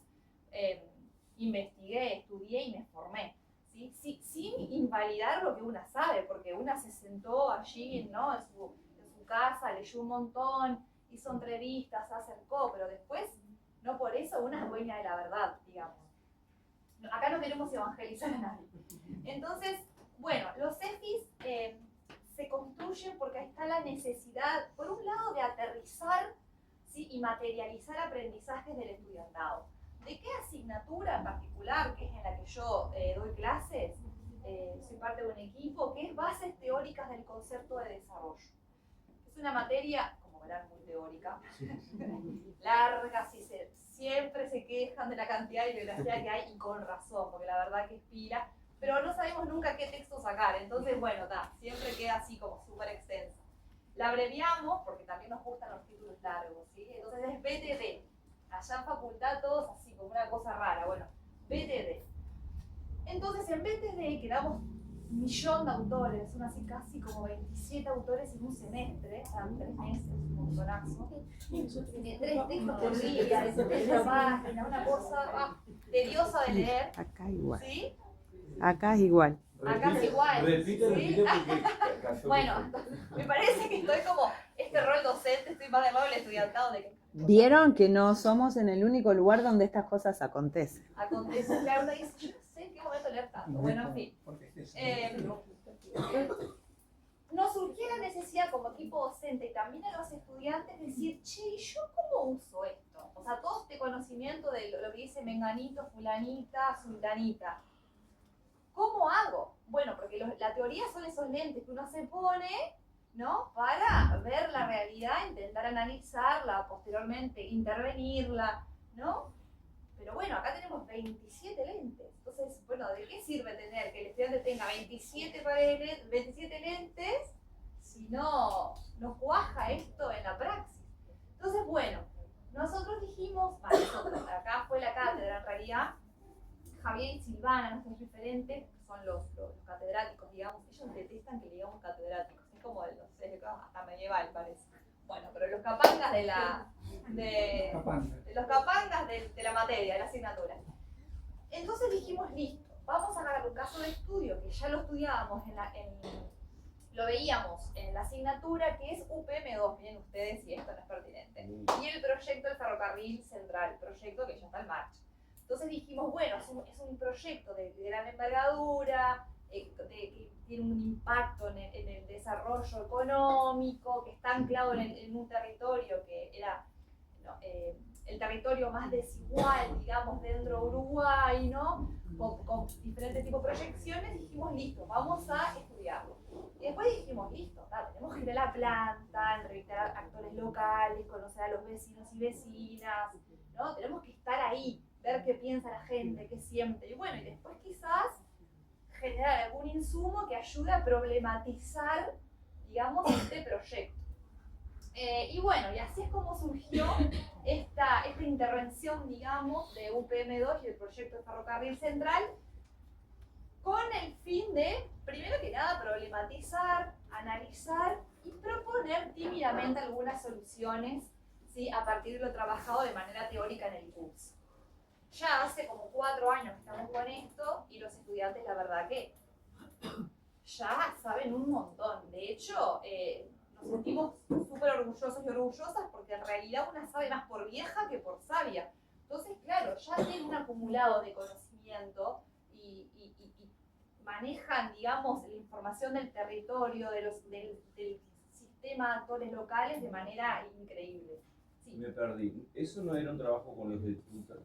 investigué, estudié y me formé. ¿Sí? Sin invalidar lo que una sabe, porque una se sentó allí, ¿no? en su casa, leyó un montón, hizo entrevistas, se acercó, pero después, no por eso una es dueña de la verdad, digamos. Acá no queremos evangelizar a nadie. Entonces, bueno, los EFIs se construyen porque ahí está la necesidad, por un lado, de aterrizar, ¿sí? y materializar aprendizajes del estudiantado. ¿De qué asignatura en particular, que es en la que yo doy clases? Soy parte de un equipo que es Bases Teóricas del Concepto de Desarrollo. Es una materia, como verán, muy teórica, larga, siempre se quejan de la cantidad de bibliografía que hay, y con razón, porque la verdad que es pila, pero no sabemos nunca qué texto sacar, entonces bueno, siempre queda así como súper extensa. La abreviamos porque también nos gustan los títulos largos, ¿sí? Entonces es BTD. Allá en facultad todos así, como una cosa rara, bueno, BTD. Entonces en BTD quedamos 1.000.000 de autores, son así casi como 27 autores en un semestre, eran 3 meses, un montonazo. Tiene 3 textos por día, de 70 páginas, una cosa tediosa de leer.
Acá igual.
¿Sí?
Acá es igual.
Acá es igual.
Repite
¿Sí?
porque
Bueno, me parece que estoy como este rol docente, estoy más de nuevo el estudiantado de que
Vieron que no somos en el único lugar donde estas cosas acontecen.
acontece. Claro, uno dice, yo no sé en qué momento leer tanto. Bueno, en fin. Nos surgió la necesidad como equipo docente y también a los estudiantes decir, che, ¿y yo cómo uso esto? O sea, todo este conocimiento de lo que dice menganito, fulanita, sultanita. ¿Cómo hago? Bueno, porque la teoría son esos lentes que uno se pone, ¿no? Para ver la realidad, intentar analizarla, posteriormente intervenirla, ¿no? Pero bueno, acá tenemos 27 lentes. Entonces, bueno, ¿de qué sirve tener que el estudiante tenga 27 lentes si no cuaja esto en la praxis? Entonces, bueno, nosotros dijimos, nosotros, acá fue la cátedra en realidad, Javier y Silvana, nuestros referentes, son los catedráticos, digamos, ellos detestan que le digamos catedráticos, es como, no sé, hasta medieval parece. Bueno, pero los capangas de la materia, de la asignatura. Entonces dijimos, listo, vamos a agarrar un caso de estudio que ya lo estudiábamos, lo veíamos en la asignatura, que es UPM2, miren ustedes si esto no es pertinente, y el proyecto del ferrocarril central, proyecto que ya está en marcha. Entonces dijimos, bueno, es un proyecto de gran envergadura, que tiene un impacto en el desarrollo económico, que está anclado en un territorio que era el territorio más desigual, digamos, dentro de Uruguay, ¿no? Con diferentes tipos de proyecciones, dijimos, listo, vamos a estudiarlo. Y después dijimos, listo, tenemos que ir a la planta, entrevistar a actores locales, conocer a los vecinos y vecinas, ¿no? Tenemos que estar ahí, ver qué piensa la gente, qué siente. Y bueno, y después quizás generar algún insumo que ayude a problematizar, digamos, este proyecto. Y bueno, y así es como surgió esta intervención, digamos, de UPM2 y el proyecto de Ferrocarril Central, con el fin de, primero que nada, problematizar, analizar y proponer tímidamente algunas soluciones, ¿sí? A partir de lo trabajado de manera teórica en el curso. Ya hace como 4 años que estamos con esto y los estudiantes, la verdad que ya saben un montón. De hecho, nos sentimos súper orgullosos y orgullosas porque en realidad una sabe más por vieja que por sabia. Entonces, claro, ya tienen un acumulado de conocimiento y manejan, digamos, la información del territorio, del sistema de actores locales de manera increíble. Sí.
Me perdí. ¿Eso no era un trabajo con los de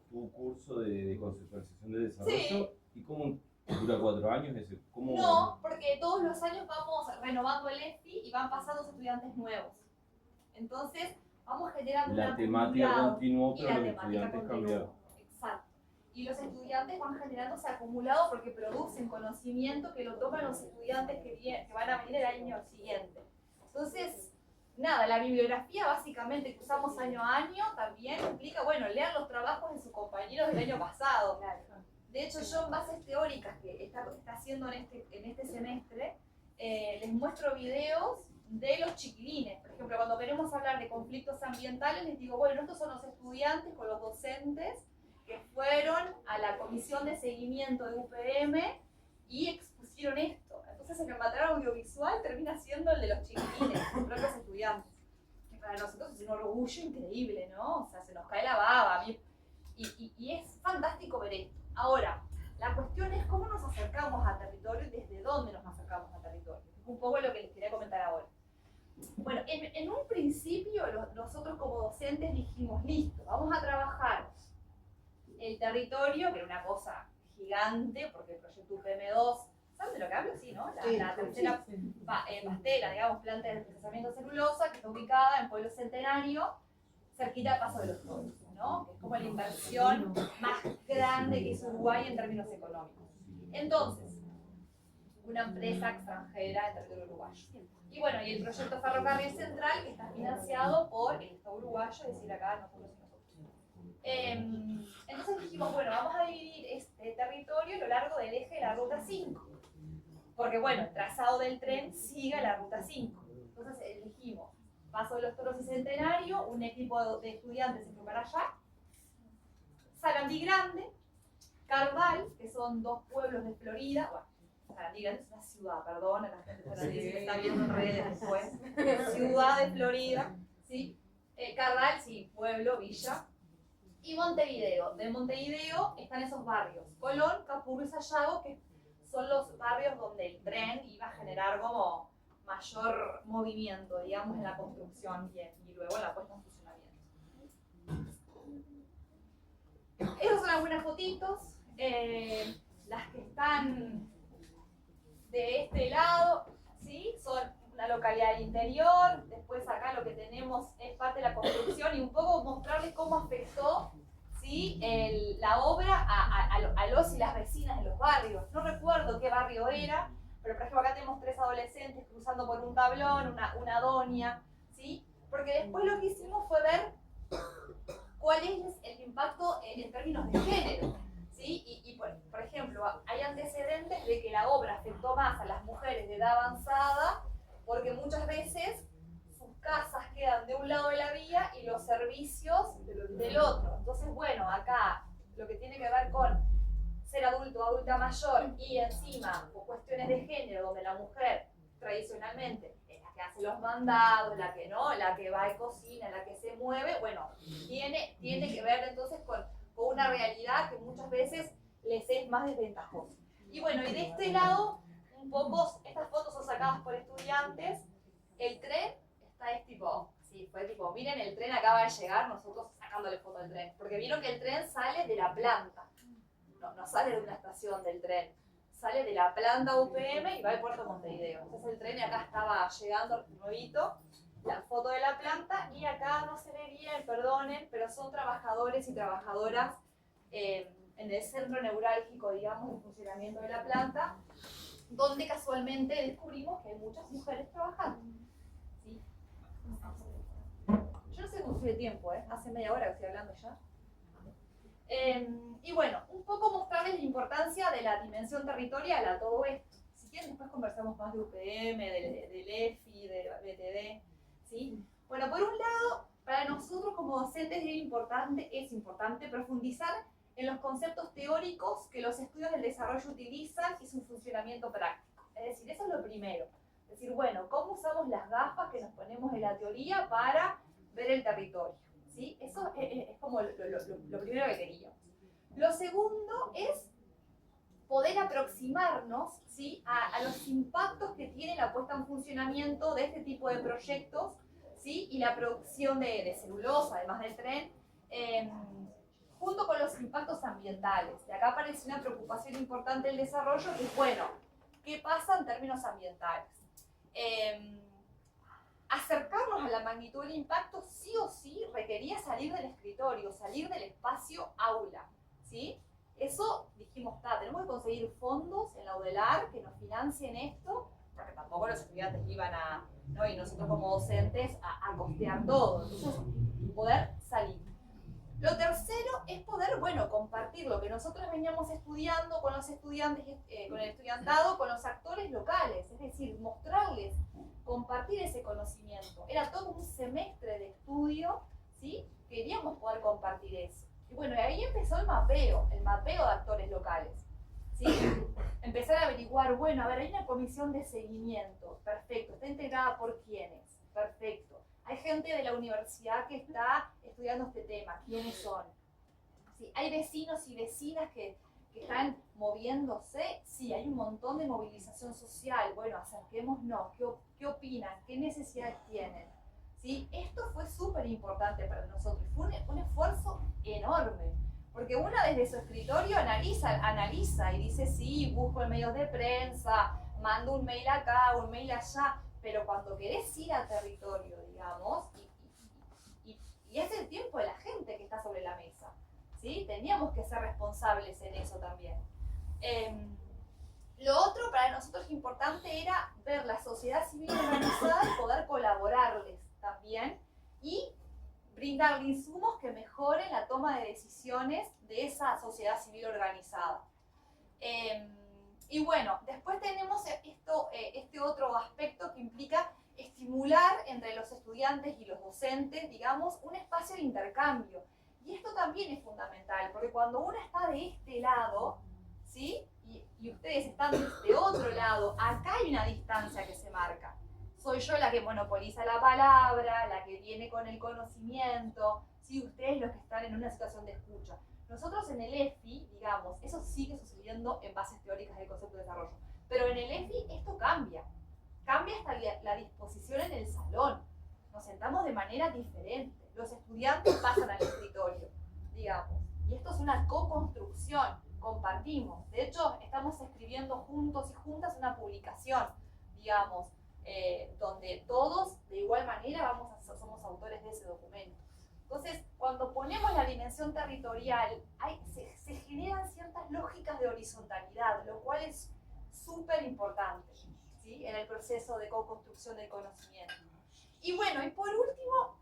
tu curso de conceptualización de desarrollo?
Sí.
¿Y cómo dura 4 años ese? ¿Cómo?
No, porque todos los años vamos renovando el EFI y van pasando estudiantes nuevos. Entonces, vamos generando
La
un
temática
acumulado
continuó,
y
pero
la
los
temática
estudiantes
continuó.
cambiaron.
Exacto. y los estudiantes van generando ese acumulado porque producen conocimiento que lo toman los estudiantes que van a venir el año siguiente. Entonces, nada, la bibliografía básicamente que usamos año a año también implica, bueno, leer los trabajos de sus compañeros del año pasado. De hecho, yo en bases teóricas que está haciendo en este semestre, les muestro videos de los chiquilines. Por ejemplo, cuando queremos hablar de conflictos ambientales, les digo, bueno, estos son los estudiantes con los docentes que fueron a la comisión de seguimiento de UPM y expusieron esto. Entonces el material audiovisual termina siendo el de los chiquilines, los propios estudiantes. Que para nosotros es un orgullo increíble, ¿no? O sea, se nos cae la baba. Y es fantástico ver esto. Ahora, la cuestión es cómo nos acercamos a territorio y desde dónde nos acercamos a territorio. Es un poco lo que les quería comentar ahora. Bueno, en un principio nosotros como docentes dijimos, listo, vamos a trabajar el territorio, que era una cosa gigante, porque el proyecto UPM2, ¿saben de lo que hablo? Sí, ¿no? La tercera pastera, digamos, planta de procesamiento de celulosa, que está ubicada en Pueblo Centenario, cerquita de Paso de los Toros, ¿no? Que es como la inversión más grande que hizo Uruguay en términos económicos. Entonces, una empresa extranjera en territorio uruguayo. Y bueno, y el proyecto Ferrocarril Central, que está financiado por el Estado uruguayo, es decir, acá nosotros y nosotros. Entonces dijimos, bueno, vamos a dividir este territorio a lo largo del eje de la Ruta 5. Porque bueno, el trazado del tren sigue la Ruta 5. Entonces elegimos Paso de los Toros y Centenario, un equipo de estudiantes se fue para allá, Sarandí Grande, Carval, que son dos pueblos de Florida, bueno, Sarandí Grande es una ciudad, perdón, la gente de Sarandí se está viendo en redes después, ciudad de Florida, ¿sí? Carval, sí, pueblo, villa, y Montevideo. De Montevideo están esos barrios, Colón, Capurro y Sayago, que son los barrios donde el tren iba a generar como mayor movimiento, digamos, en la construcción y luego en la puesta en funcionamiento. Esas son algunas fotitos, las que están de este lado, ¿sí? Son una localidad del interior, después acá lo que tenemos es parte de la construcción y un poco mostrarles cómo afectó, ¿sí? La obra a los y las vecinas de los barrios. No recuerdo qué barrio era, pero por ejemplo acá tenemos 3 adolescentes cruzando por un tablón, una doña, ¿sí? Porque después lo que hicimos fue ver cuál es el impacto en términos de género, ¿sí? Y por ejemplo, hay antecedentes de que la obra afectó más a las mujeres de edad avanzada porque muchas veces sus casas quedan de un lado de la vía y los servicios del otro. Entonces, bueno, acá lo que tiene que ver con ser adulto o adulta mayor y encima por cuestiones de género donde la mujer tradicionalmente es la que hace los mandados, la que no, la que va y cocina, la que se mueve, bueno, tiene que ver entonces con una realidad que muchas veces les es más desventajosa. Y bueno, y de este lado, un poco, estas fotos son sacadas por estudiantes, el tren es tipo, sí, fue tipo, miren el tren acaba de llegar, nosotros sacándole foto al tren, porque vieron que el tren sale de la planta, no sale de una estación del tren, sale de la planta UPM y va al puerto de Montevideo. Entonces el tren acá estaba llegando nuevito, la foto de la planta, y acá no se ve bien, perdonen, pero son trabajadores y trabajadoras en el centro neurálgico, digamos, de funcionamiento de la planta, donde casualmente descubrimos que hay muchas mujeres trabajando. ¿Sí? Yo no sé cómo estoy de tiempo, hace media hora que estoy hablando ya. Y bueno, un poco mostrarles la importancia de la dimensión territorial a todo esto. Si quieren después conversamos más de UPM, del EFI, de BTD, ¿sí? Bueno, por un lado, para nosotros como docentes es importante profundizar en los conceptos teóricos que los estudios del desarrollo utilizan y su funcionamiento práctico. Es decir, eso es lo primero. Es decir, bueno, ¿cómo usamos las gafas que nos ponemos en la teoría para ver el territorio? ¿Sí? Eso es como lo primero que queríamos. Lo segundo es poder aproximarnos, ¿sí? a los impactos que tiene la puesta en funcionamiento de este tipo de proyectos, ¿sí? Y la producción de celulosa, además del tren, junto con los impactos ambientales. De acá aparece una preocupación importante del desarrollo, que es, bueno, ¿qué pasa en términos ambientales? Acercarnos a la magnitud del impacto sí o sí requería salir del escritorio, salir del espacio aula, ¿sí? Eso dijimos, tenemos que conseguir fondos en la UDELAR que nos financien esto, porque tampoco los estudiantes iban a, ¿no? Y nosotros como docentes a costear todo. Entonces, poder salir. Lo tercero es poder, bueno, compartir lo que nosotros veníamos estudiando con los estudiantes, con el estudiantado, con los actores locales, es decir, mostrarles, compartir ese conocimiento. Era todo un semestre de estudio, ¿sí? Queríamos poder compartir eso. Y bueno, y ahí empezó el mapeo de actores locales, ¿sí? Empezar a averiguar, bueno, a ver, hay una comisión de seguimiento, perfecto, ¿está integrada por quiénes? Perfecto. Hay gente de la universidad que está estudiando este tema, ¿quiénes son? ¿Sí? ¿Hay vecinos y vecinas que están moviéndose? Sí, hay un montón de movilización social. Bueno, acerquémonos, ¿qué opinan? ¿Qué necesidades tienen? ¿Sí? Esto fue súper importante para nosotros, fue un esfuerzo enorme, porque una desde su escritorio analiza y dice, sí, busco en medios de prensa, mando un mail acá, un mail allá, pero cuando querés ir a territorio, digamos, y es el tiempo de la gente que está sobre la mesa, ¿sí? Teníamos que ser responsables en eso también. Lo otro para nosotros importante era ver la sociedad civil organizada y poder colaborarles también y brindarle insumos que mejoren la toma de decisiones de esa sociedad civil organizada. Y bueno, después tenemos este otro aspecto que implica estimular entre los estudiantes y los docentes, digamos, un espacio de intercambio. Y esto también es fundamental, porque cuando uno está de este lado, ¿sí? Y ustedes están de este otro lado, acá hay una distancia que se marca. Soy yo la que monopoliza la palabra, la que viene con el conocimiento, ¿sí? Ustedes los que están en una situación de escucha. Nosotros en el EFI, digamos, eso sigue sucediendo en bases teóricas del concepto de desarrollo, pero en el EFI esto cambia hasta la disposición en el salón, nos sentamos de manera diferente, los estudiantes pasan al escritorio, digamos, y esto es una co-construcción, compartimos, de hecho estamos escribiendo juntos y juntas una publicación, digamos, donde todos de igual manera somos autores de ese documento. Entonces, cuando ponemos la dimensión territorial, se generan ciertas lógicas de horizontalidad, lo cual es súper importante, ¿sí? En el proceso de co-construcción del conocimiento. Y bueno, y por último,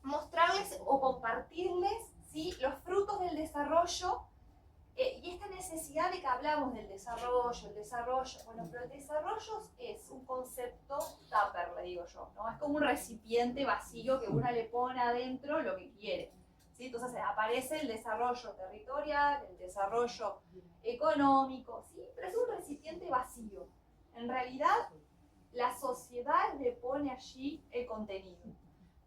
mostrarles o compartirles, ¿sí? Los frutos del desarrollo y esta necesidad de que hablamos del desarrollo, bueno, pero el desarrollo es un concepto tupper, le digo yo, ¿no? Es como un recipiente vacío que uno le pone adentro lo que quiere, ¿sí? Entonces aparece el desarrollo territorial, el desarrollo económico, ¿sí? Pero es un recipiente vacío. En realidad, la sociedad le pone allí el contenido.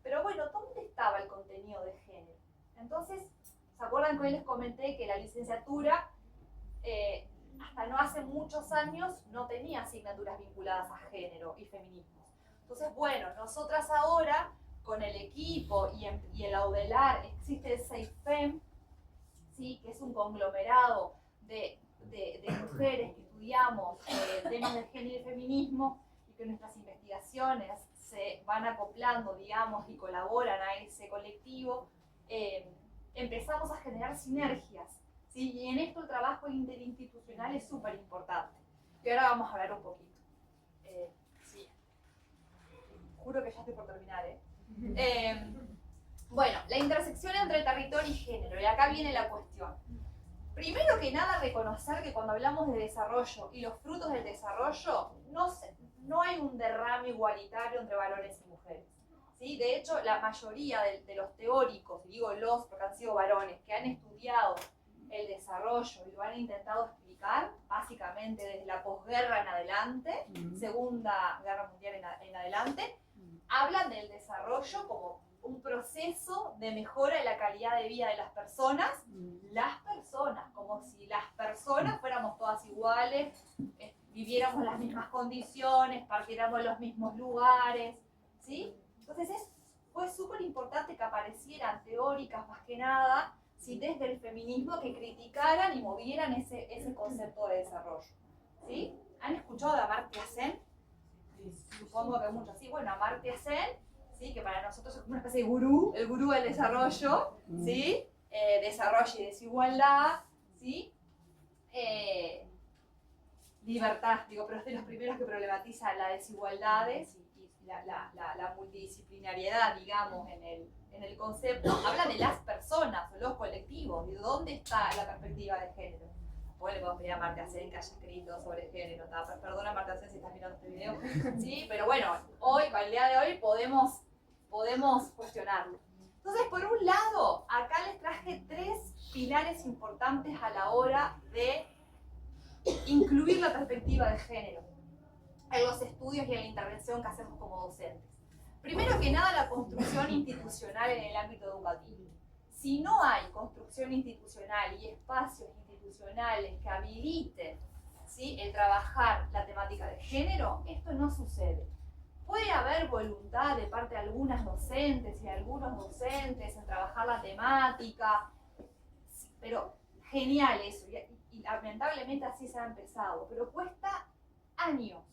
Pero bueno, ¿dónde estaba el contenido de género? Entonces, ¿se acuerdan que hoy les comenté que la licenciatura, hasta no hace muchos años, no tenía asignaturas vinculadas a género y feminismos? Entonces, bueno, nosotras ahora, con el equipo y en la UDELAR, existe el SAFEM, ¿sí? Que es un conglomerado de mujeres que estudiamos temas de género y feminismo y que nuestras investigaciones se van acoplando, digamos, y colaboran a ese colectivo. Empezamos a generar sinergias, ¿sí? Y en esto el trabajo interinstitucional es súper importante. Y ahora vamos a ver un poquito. Sí. Juro que ya estoy por terminar, Bueno, la intersección entre territorio y género, y acá viene la cuestión. Primero que nada, reconocer que cuando hablamos de desarrollo y los frutos del desarrollo, no hay un derrame igualitario entre varones y mujeres. ¿Sí? De hecho, la mayoría de los teóricos, y digo los porque han sido varones, que han estudiado el desarrollo y lo han intentado explicar, básicamente desde la posguerra en adelante, Segunda Guerra Mundial en adelante, hablan del desarrollo como un proceso de mejora de la calidad de vida de las personas, como si las personas fuéramos todas iguales, viviéramos las mismas condiciones, partiéramos los mismos lugares, ¿sí? Entonces fue súper importante que aparecieran teóricas más que nada, ¿sí? Desde el feminismo que criticaran y movieran ese concepto de desarrollo, ¿sí? ¿Han escuchado de Amartya Sen? Supongo que muchos, sí. Bueno, Amartya Sen, ¿sí? Que para nosotros es como una especie de gurú, el gurú del desarrollo, ¿sí? Desarrollo y desigualdad, ¿sí? libertad, digo, pero es de los primeros que problematiza las desigualdades y la multidisciplinariedad, digamos, en el concepto. Habla de las personas o los colectivos, de dónde está la perspectiva de género. Después le podemos pedir a Marta Sen que haya escrito sobre género. Perdona, Marta Sen, si estás mirando este video. ¿Sí? Pero bueno, hoy, con el día de hoy, podemos cuestionarlo. Entonces, por un lado, acá les traje 3 pilares importantes a la hora de incluir la perspectiva de género en los estudios y en la intervención que hacemos como docentes. Primero que nada, la construcción institucional en el ámbito educativo. Si no hay construcción institucional y espacios institucionales que habiliten, ¿sí?, el trabajar la temática de género, esto no sucede. Puede haber voluntad de parte de algunas docentes y algunos docentes en trabajar la temática, pero genial eso, y lamentablemente así se ha empezado, pero cuesta años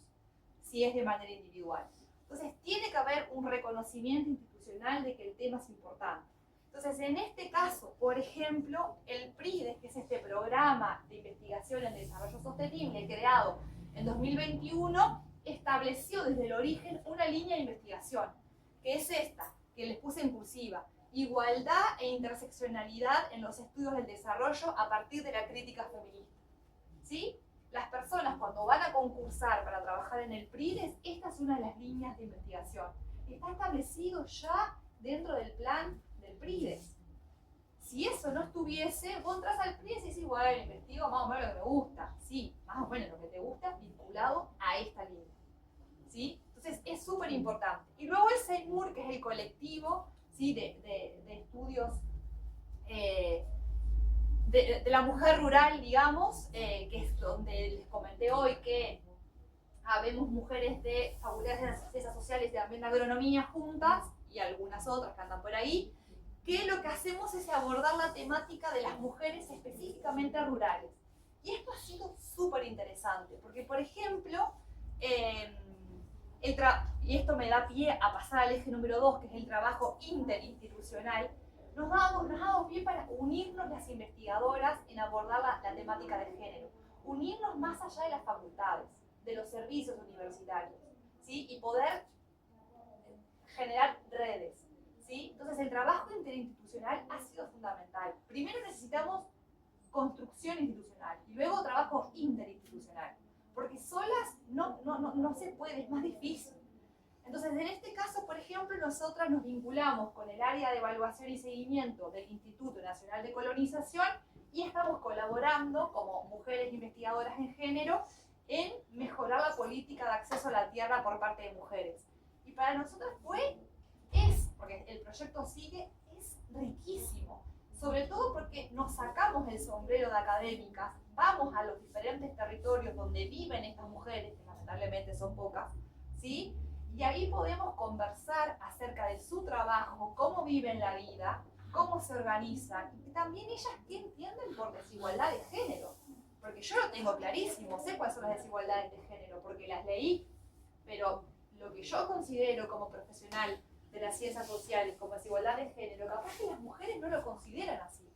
si es de manera individual. Entonces tiene que haber un reconocimiento institucional de que el tema es importante. Entonces, en este caso, por ejemplo, el PRIDES, que es este programa de investigación en desarrollo sostenible creado en 2021, estableció desde el origen una línea de investigación, que es esta, que les puse en cursiva: igualdad e interseccionalidad en los estudios del desarrollo a partir de la crítica feminista. ¿Sí? Las personas, cuando van a concursar para trabajar en el PRIDES, esta es una de las líneas de investigación. Está establecido ya dentro del plan del PRIDES. Si eso no estuviese, vos entras al PRIDES y decís, bueno, investigo más o menos lo que me gusta. Sí, más o menos lo que te gusta vinculado a esta línea. ¿Sí? Entonces es súper importante. Y luego el CEIMUR, que es el colectivo, ¿sí?, de estudios de la mujer rural, digamos, que es donde les comenté hoy que habemos mujeres de facultades de ciencias sociales y también de agronomía juntas, y algunas otras que andan por ahí, que lo que hacemos es abordar la temática de las mujeres específicamente rurales. Y esto ha sido súper interesante, porque por ejemplo, y esto me da pie a pasar al eje número 2, que es el trabajo interinstitucional, nos ha dado pie para unirnos las investigadoras en abordar la temática de género, unirnos más allá de las facultades, de los servicios universitarios, ¿sí?, y poder generar redes, ¿sí? Entonces el trabajo interinstitucional ha sido fundamental. Primero necesitamos construcción institucional y luego trabajo interinstitucional, porque solas no se puede, es más difícil. Entonces, en este caso, por ejemplo, nosotras nos vinculamos con el área de evaluación y seguimiento del Instituto Nacional de Colonización y estamos colaborando como mujeres investigadoras en género en mejorar la política de acceso a la tierra por parte de mujeres. Y para nosotros porque el proyecto sigue, es riquísimo, sobre todo porque nos sacamos el sombrero de académicas, vamos a los diferentes territorios donde viven estas mujeres, que lamentablemente son pocas, ¿sí? Y ahí podemos conversar acerca de su trabajo, cómo viven la vida, cómo se organizan, y también ellas qué entienden por desigualdad de género, porque yo lo tengo clarísimo, sé cuáles son las desigualdades de género, porque las leí, pero lo que yo considero como profesional de las ciencias sociales como desigualdad de género, capaz que las mujeres no lo consideran así,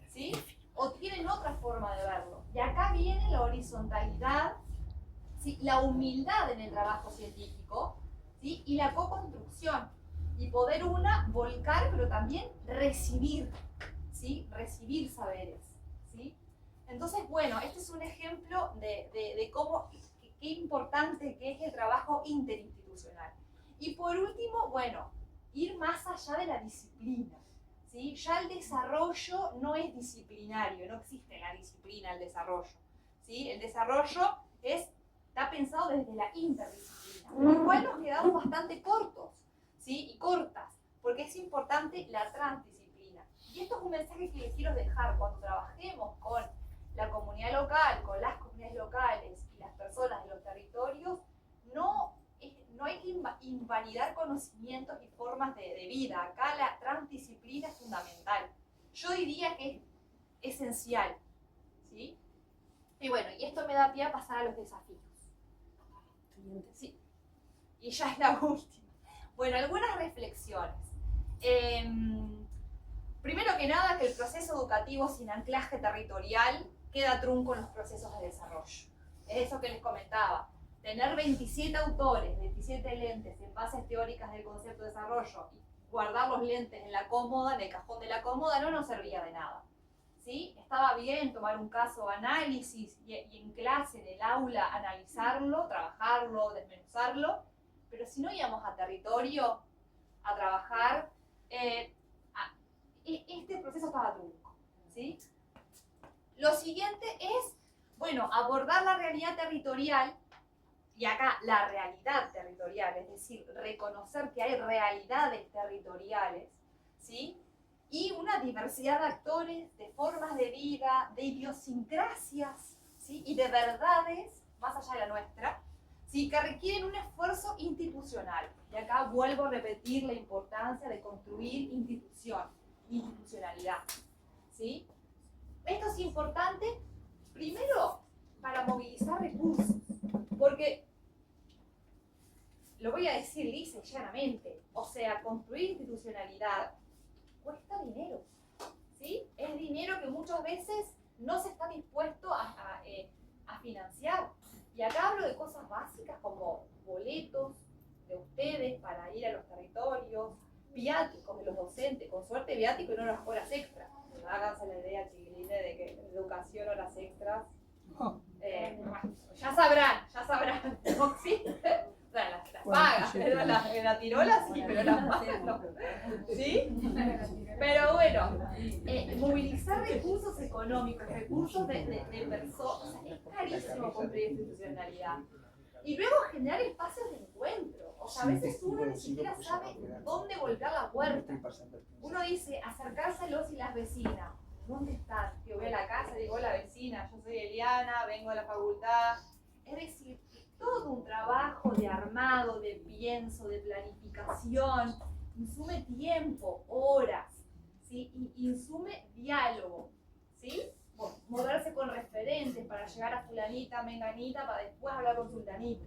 ¿sí? O tienen otra forma de verlo. Y acá viene la horizontalidad, ¿sí?, la humildad en el trabajo científico, ¿sí?, y la co-construcción. Y poder volcar, pero también recibir, ¿sí?, recibir saberes, ¿sí? Entonces, bueno, este es un ejemplo de cómo, qué importante que es el trabajo interinstitucional. Y por último, bueno, ir más allá de la disciplina, ¿sí? Ya el desarrollo no es disciplinario, no existe la disciplina del desarrollo, ¿sí? El desarrollo está pensado desde la interdisciplina, con lo cual nos quedamos bastante cortos, ¿sí?, y cortas, porque es importante la transdisciplina. Y esto es un mensaje que les quiero dejar cuando trabajemos con la comunidad local, con las comunidades locales y las personas de los territorios. No hay que invalidar conocimientos y formas de vida. Acá la transdisciplina es fundamental. Yo diría que es esencial, ¿sí? Y bueno, y esto me da pie a pasar a los desafíos. Sí. Y ya es la última. Bueno, algunas reflexiones. Primero que nada, que el proceso educativo sin anclaje territorial queda trunco en los procesos de desarrollo. Es eso que les comentaba. Tener 27 autores, 27 lentes en bases teóricas del concepto de desarrollo y guardar los lentes en la cómoda, en el cajón de la cómoda, no nos servía de nada. ¿Sí? Estaba bien tomar un caso de análisis y en clase, en el aula, analizarlo, trabajarlo, desmenuzarlo, pero si no íbamos a territorio a trabajar, este proceso estaba trunco. ¿Sí? Lo siguiente es, bueno, abordar la realidad territorial, y acá la realidad territorial, es decir, reconocer que hay realidades territoriales, ¿sí? Y una diversidad de actores, de formas de vida, de idiosincrasias, ¿sí? Y de verdades, más allá de la nuestra, ¿sí? Que requieren un esfuerzo institucional. Y acá vuelvo a repetir la importancia de construir institucionalidad, ¿sí? Esto es importante, primero, para movilizar recursos, porque, lo voy a decir lisa y llanamente, o sea, construir institucionalidad cuesta dinero, ¿sí? Es dinero que muchas veces no se está dispuesto a financiar. Y acá hablo de cosas básicas como boletos de ustedes para ir a los territorios, viáticos de los docentes, con suerte viático y no las horas extras. Háganse la idea, chiquilines, de que educación, horas extras, ya sabrán, ¿no? ¿Sí? O sea, las pagas, pero la tirola sí, pero las pagas no. ¿Sí? Pero bueno, movilizar recursos económicos, recursos de personas, es carísimo construir institucionalidad. Y luego generar espacios de encuentro. O sea, a veces uno ni siquiera sabe dónde voltear la puerta. Uno dice, acercarse a los y las vecinas. ¿Dónde están? Que voy a la casa y digo, hola vecina, yo soy Eliana, vengo de la facultad. Es decir, todo un trabajo de armado, de pienso, de planificación, insume tiempo, horas, ¿sí? Y insume diálogo, ¿sí? Moverse con referentes para llegar a fulanita, menganita, para después hablar con sultanita.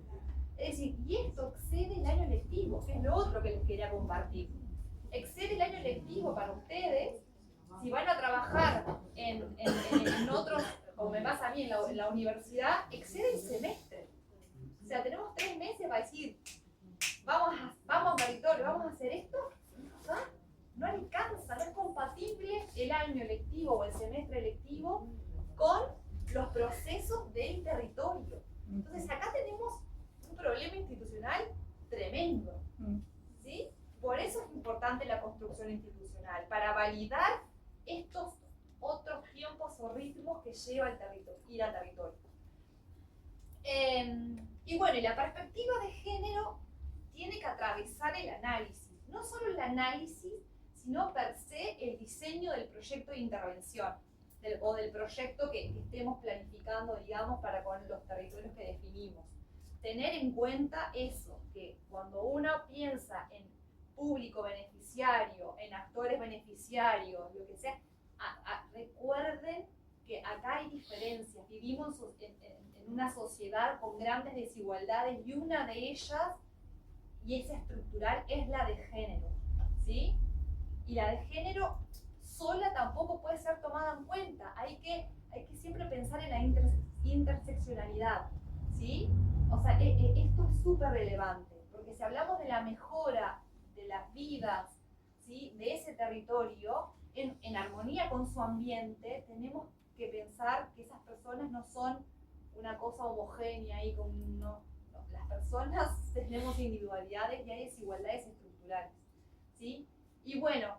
Es decir, y esto excede el año lectivo, que es lo otro que les quería compartir. Excede el año lectivo para ustedes, si van a trabajar en otros, como me pasa a mí en la universidad, excede el semestre. O sea, tenemos 3 meses para decir, vamos a territorio, vamos a hacer esto, ¿no? No alcanza, no es compatible el año lectivo o el semestre lectivo con los procesos del territorio. Entonces acá tenemos un problema institucional tremendo, ¿sí? Por eso es importante la construcción institucional, para validar estos otros tiempos o ritmos que lleva el territorio, ir al territorio. Y bueno, y la perspectiva de género tiene que atravesar el análisis, no solo el análisis, sino per se el diseño del proyecto de intervención o del proyecto que estemos planificando, digamos, para con los territorios que definimos. Tener en cuenta eso, que cuando uno piensa en público beneficiario, en actores beneficiarios, lo que sea, recuerden que acá hay diferencias, vivimos en una sociedad con grandes desigualdades y una de ellas, y esa estructural, es la de género, ¿sí? Y la de género sola tampoco puede ser tomada en cuenta, hay que siempre pensar en la interseccionalidad, ¿sí? O sea, esto es súper relevante, porque si hablamos de la mejora de las vidas, ¿sí?, de ese territorio, en armonía con su ambiente, tenemos que pensar que esas personas no son una cosa homogénea y no, las personas tenemos individualidades y hay desigualdades estructurales, ¿sí? Y bueno,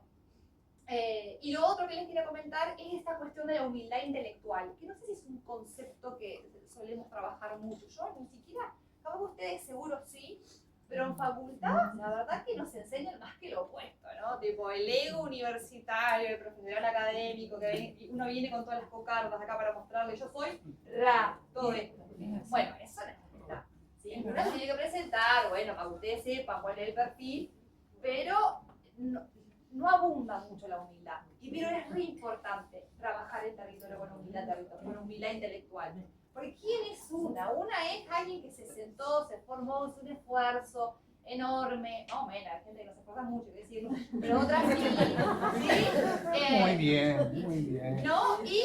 y lo otro que les quería comentar es esta cuestión de la humildad intelectual, que no sé si es un concepto que solemos trabajar mucho. Yo ni siquiera, capaz ustedes seguro sí, pero en facultad la verdad que nos enseñan más que lo opuesto, ¿no? Tipo el ego universitario, el profesional académico, que uno viene con todas las cocardas acá para mostrarle yo soy todo esto. Bueno, eso no es facultad, ¿sí? Uno se tiene que presentar, bueno, para que ustedes sepan cuál es el perfil, pero no abunda mucho la humildad. Pero es muy importante trabajar el territorio con humildad intelectual. Porque ¿quién es una? Una es alguien que se sentó, se formó, hizo un esfuerzo enorme, no menos, hay gente que no se esfuerza mucho, hay que decirlo, pero otras sí, ¿sí?
Muy bien, muy bien.
¿No? Y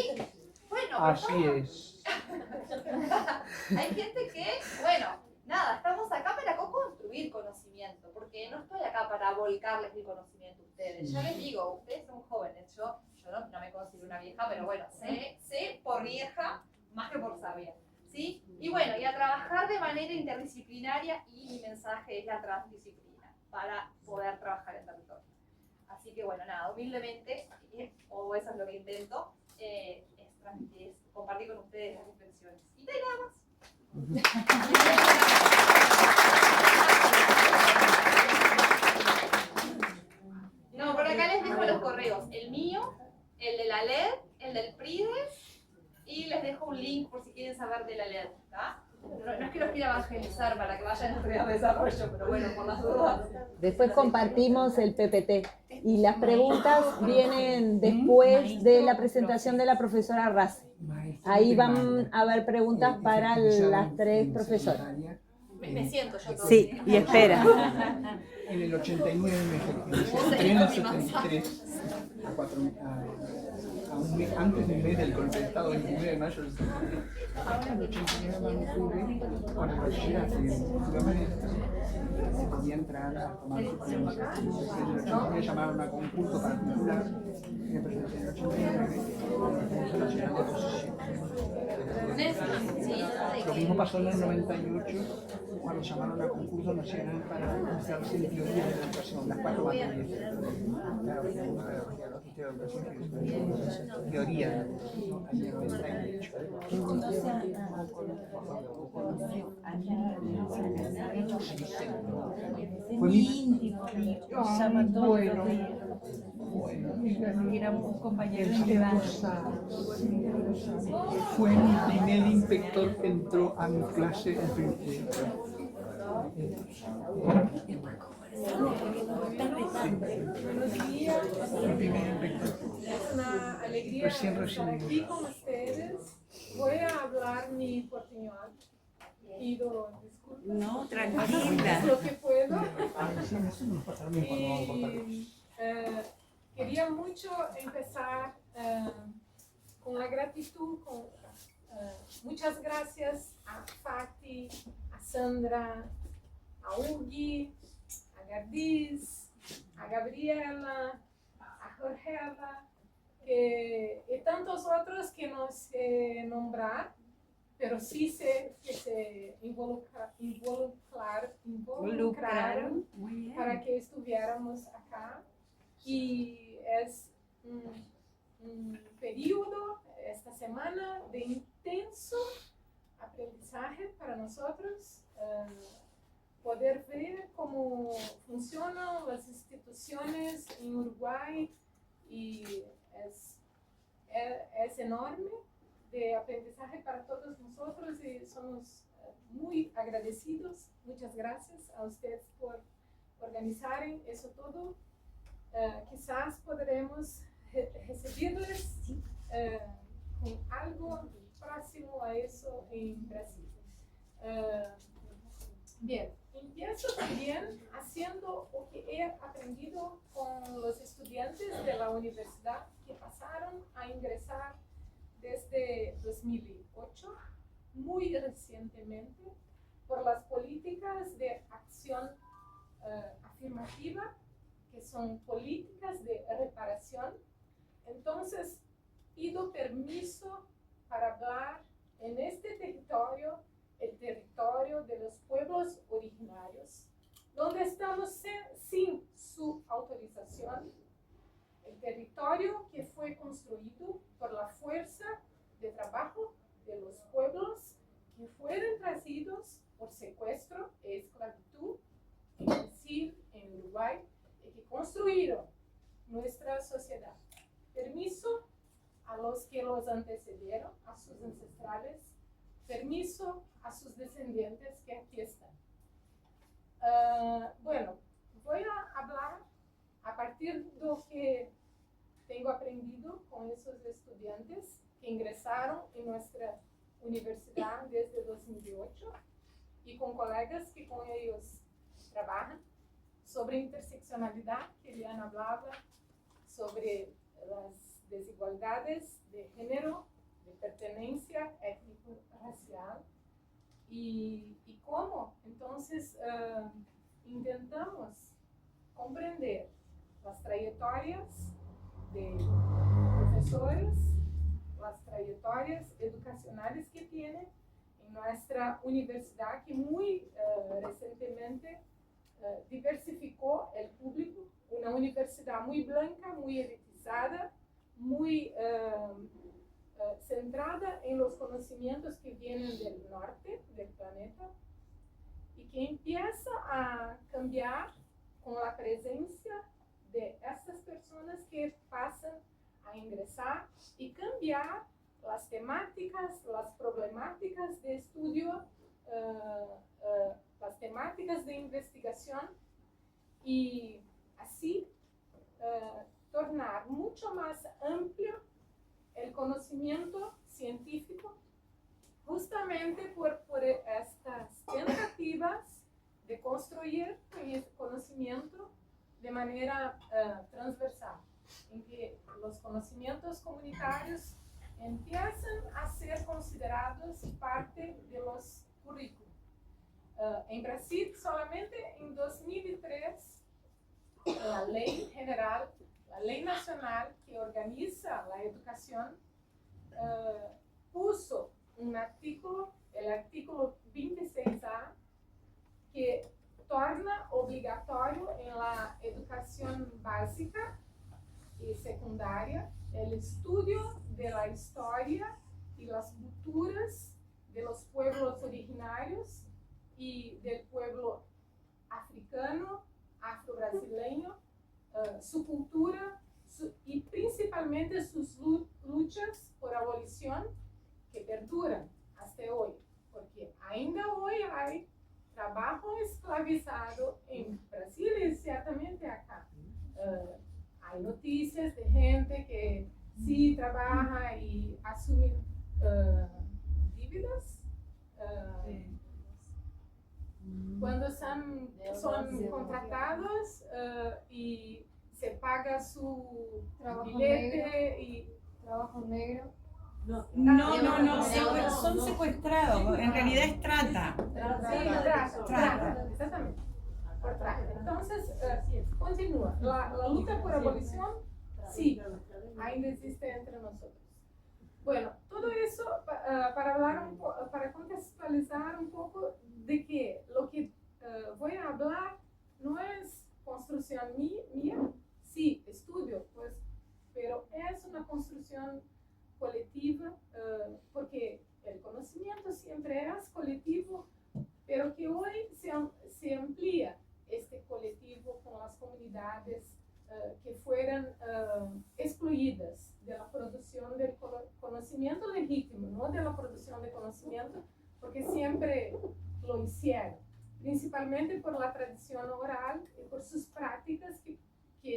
bueno,
Así es.
Hay gente que, bueno, nada, estamos acá para co-construir conocimiento, porque no estoy acá para volcarles mi conocimiento a ustedes. Ya les digo, ustedes son jóvenes, yo no me considero una vieja, pero bueno, sé por vieja más que por sabia, ¿sí? Y bueno, y a trabajar de manera interdisciplinaria, y mi mensaje es la transdisciplina, para poder trabajar en territorio. Así que bueno, nada, humildemente, o eso es lo que intento, es compartir con ustedes las reflexiones. Y de nada más. No, por acá les dejo los correos. El mío, el de la LED, el del PRIDES, y les dejo un link por si quieren saber de la LED. ¿Tá? No es que los quiera evangelizar para que vayan a estudiar desarrollo, pero bueno, por las dudas.
Después compartimos el PPT y las preguntas vienen después de la presentación de la profesora Race. Ahí van a haber preguntas para las tres profesoras.
Me siento yo todo.
Sí, y espera.
En el 89 me entré en el 73, a un mes, antes del mes del golpe de Estado, el 29 de mayo del 73. En el 89 me octubre, con el bachillerato y el se podía entrar a tomar su premio. En el 89 llamaron a concurso particular y me presenté en el 89 con el concurso nacional de oposición. Lo mismo pasó en el 98 cuando llamaron a concurso nacional para hacerse en teoría de la educación, las 4 materias. Pedagogía 1, pedagogía 2, historia de la educación, teoría de la educación, año 98. Fue íntimo, llama todos los días. Éramos compañeros de base. Fue mi primer inspector que entró a mi clase en primer.
Es una alegría estar aquí con ustedes. Voy a hablar mi portuñol. Pido disculpas.
No, tranquila.
Lo que puedo. Quería mucho empezar con la gratitud. Muchas gracias a Fati, a Sandra, a Ugi, a Gardiz, a Gabriela, a Jorgela, y tantos otros que no sé nombrar, pero sí sé que se involucraron para que estuviéramos acá. Y es un periodo, esta semana, de intenso aprendizaje para nosotros. Poder ver cómo funcionan las instituciones en Uruguay y es enorme de aprendizaje para todos nosotros y somos muy agradecidos. Muchas gracias a ustedes por organizar eso todo. Quizás podremos recibirles con algo próximo a eso en Brasil. Bien, empiezo también haciendo lo que he aprendido con los estudiantes de la universidad que pasaron a ingresar desde 2008, muy recientemente, por las políticas de acción afirmativa, que son políticas de reparación. Entonces, pido permiso para hablar en este territorio, el territorio de los pueblos originarios, donde estamos sin su autorización, el territorio que fue construido por la fuerza de trabajo de los pueblos que fueron traídos por secuestro e esclavitud en Brasil, en Uruguay, y que construyeron nuestra sociedad. Permiso a los que los antecedieron, a sus ancestrales, permiso a sus descendientes que aquí están. Bueno, voy a hablar a partir de lo que tengo aprendido con esos estudiantes que ingresaron en nuestra universidad desde 2008 y con colegas que con ellos trabajan sobre interseccionalidad, que Eliana hablaba, sobre las desigualdades de género, de pertenencia étnico-racial y cómo entonces intentamos comprender las trayectorias de profesores, las trayectorias educacionales que tienen en nuestra universidad, que muy recientemente diversificó el público, una universidad muy blanca, muy elitizada, muy centrada en los conocimientos que vienen del norte del planeta y que empieza a cambiar con la presencia de estas personas que pasan a ingresar y cambiar las temáticas, las problemáticas de estudio, las temáticas de investigación y así tornar mucho más amplio el conocimiento científico, justamente por estas tentativas de construir conocimiento de manera transversal, en que los conocimientos comunitarios empiezan a ser considerados parte de los currículos. En Brasil, solamente en 2003, la ley general, la ley nacional que organiza la educación, puso un artículo, el artículo 26A, que torna obligatorio en la educación básica y secundaria el estudio de la historia y las culturas de los pueblos originarios y del pueblo africano, afro-brasileño, su cultura y principalmente sus luchas por abolición que perduran hasta hoy, porque ainda hoy hay trabajo esclavizado en Brasil y ciertamente acá. Hay noticias de gente que sí trabaja y asume dívidas cuando son contratados y se paga su billete y
Trabajo negro.
No, son secuestrados, en realidad es trata.
Trata, exactamente. Por trata. Entonces, continúa. La lucha por abolición, sí, ainda existe entre nosotros. Bueno, todo eso para hablar para contextualizar un poco de que lo que voy a hablar no es construcción mía, sí, estudio, pues, pero es una construcción colectiva, porque el conocimiento siempre es colectivo, pero que hoy se amplía este colectivo con las comunidades que fueron excluidas de la producción del conocimiento legítimo, no de la producción de conocimiento, porque siempre lo hicieron, principalmente por la tradición oral y por sus prácticas que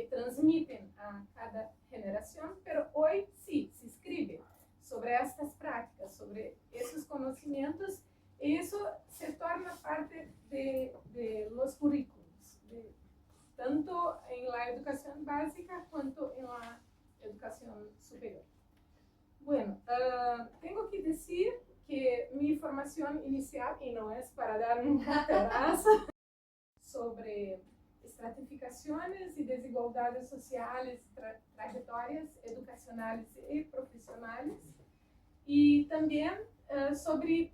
transmiten a cada generación, pero hoy sí se escribe sobre estas prácticas, sobre esos conocimientos, y eso se torna parte de los currículos, tanto en la educación básica cuanto en la educación superior. Bueno, tengo que decir que mi formación inicial, y no es para dar un carterazo, sobre estratificaciones y desigualdades sociales, trayectorias educacionales y profesionales, y también sobre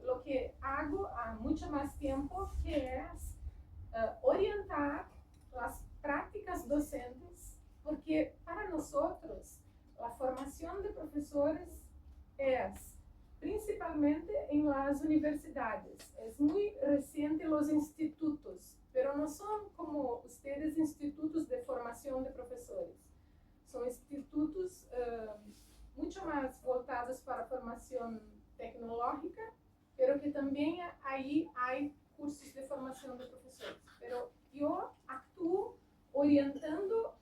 lo que hago há mucho más tiempo, que es orientar las prácticas docentes, porque para nosotros la formación de profesores es principalmente en las universidades. Es muy reciente los institutos, pero no son como ustedes institutos de formación de profesores. Son institutos mucho más voltados para formación tecnológica, pero que también ahí hay cursos de formación de profesores. Pero yo actúo orientando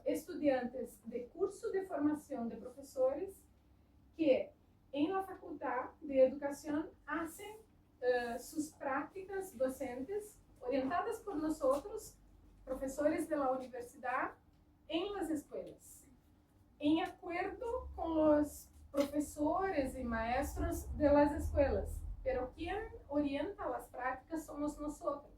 estudiantes de curso de formación de profesores que en la Facultad de Educación hacen sus prácticas docentes orientadas por nosotros, profesores de la universidad, en las escuelas, en acuerdo con los profesores y maestros de las escuelas, pero quien orienta las prácticas somos nosotros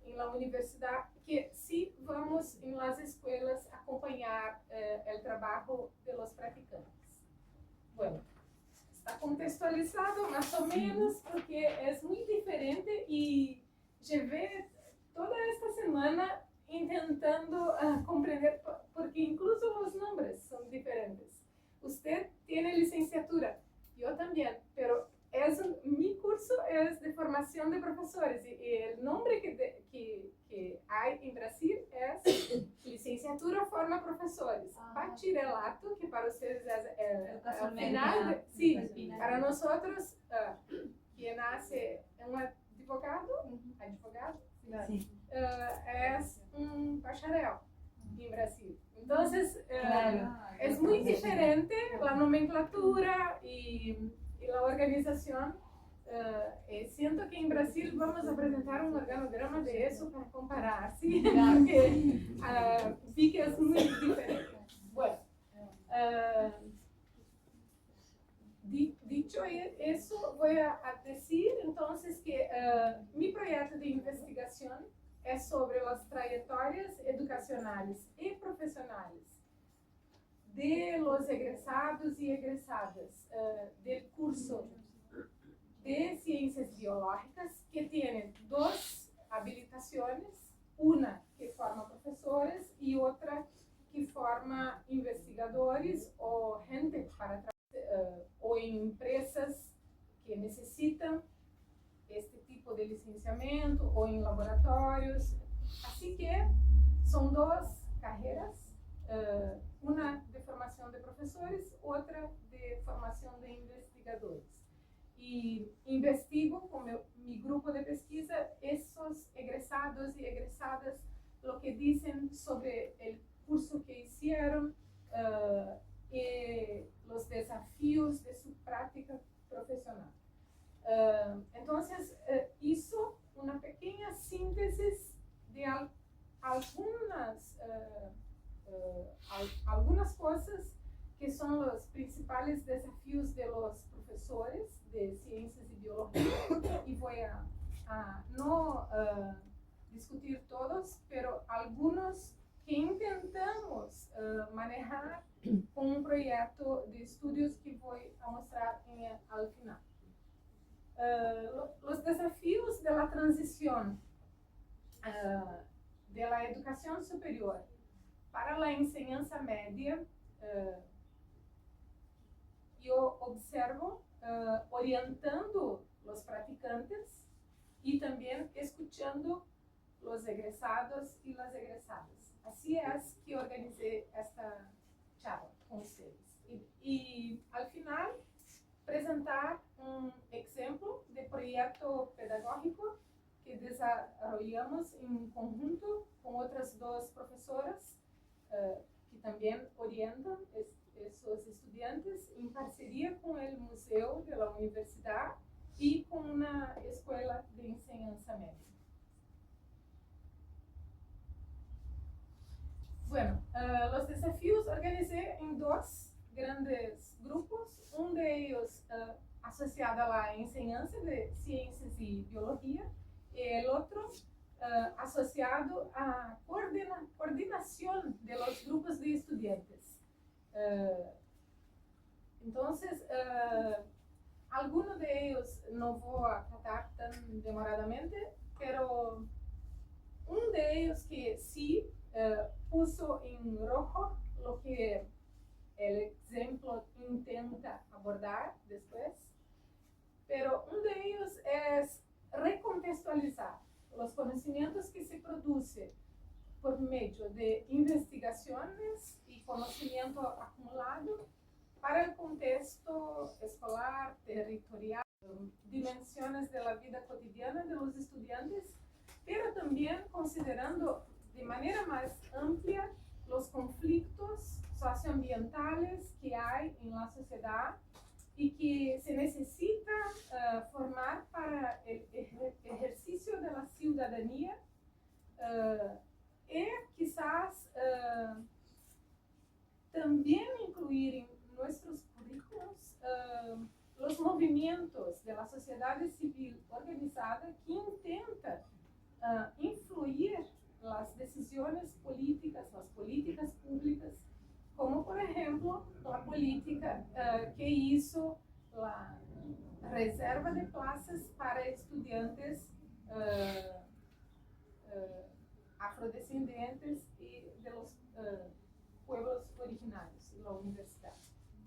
en la universidad, que sí vamos en las escuelas a acompañar el trabajo de los practicantes. Bueno, está contextualizado más o menos porque es muy diferente y llevé toda esta semana intentando comprender, porque incluso los nombres son diferentes. Usted tiene licenciatura, yo también, pero mi curso es de formación de profesores y el nombre que hay en Brasil es licenciatura forma profesores. Bachillerato, que para ustedes es el final, sí, para nosotros quien hace un advogado
Sí.
es un bacharel en Brasil. Entonces,
Claro.
es muy diferente la nomenclatura y la organización. Siento que en Brasil vamos a presentar un organograma de eso para comparar, ¿sí? Porque sí que es muy diferente. Bueno, dicho eso, voy a decir entonces que mi proyecto de investigación es sobre las trayectorias educacionales y profesionales de los egresados y egresadas del curso de Ciencias Biológicas, que tienen dos habilitaciones, una que forma profesores y otra que forma investigadores o gente para o en empresas que necesitan este tipo de licenciamiento o en laboratorios. Así que son dos carreras, una de formación de profesores, otra de formación de investigadores. Y investigo con mi grupo de pesquisa esos egresados y egresadas, lo que dicen sobre el curso que hicieron, y los desafíos de su práctica profesional. Entonces, hizo una pequeña síntesis de algunas cosas que son los principales desafíos de los profesores de ciencias y biología, y voy a no discutir todos, pero algunos que intentamos manejar con un proyecto de estudios que voy a mostrar al final. Los desafíos de la transición de la educación superior para la enseñanza media, yo observo orientando los practicantes y también escuchando los egresados y las egresadas. Así es que organicé esta charla con ustedes. Y al final, presentar un ejemplo de proyecto pedagógico que desarrollamos en conjunto con otras dos profesoras que también orientan esos estudiantes en parcería con el museo de la universidad y con una escuela de enseñanza media. Bueno, los desafíos organicé en dos grandes grupos, uno de ellos asociado a la enseñanza de ciencias y biología, y el otro asociado a coordinación de los grupos de estudiantes. Entonces, algunos de ellos no voy a tratar tan demoradamente, pero uno de ellos que sí puso en rojo lo que el ejemplo intenta abordar después, pero uno de ellos es recontextualizar los conocimientos que se producen por medio de investigaciones y conocimiento acumulado para el contexto escolar, territorial, dimensiones de la vida cotidiana de los estudiantes, pero también considerando de manera más amplia los conflictos socioambientales que hay en la sociedad y que se necesita formar para el ejercicio de la ciudadanía y quizás también incluir en nuestros currículos sociedade civil organizada que intenta influir las decisiones políticas, las políticas públicas, como por ejemplo la política que hizo la reserva de plazas para estudiantes afrodescendentes y de los pueblos originarios en la universidad,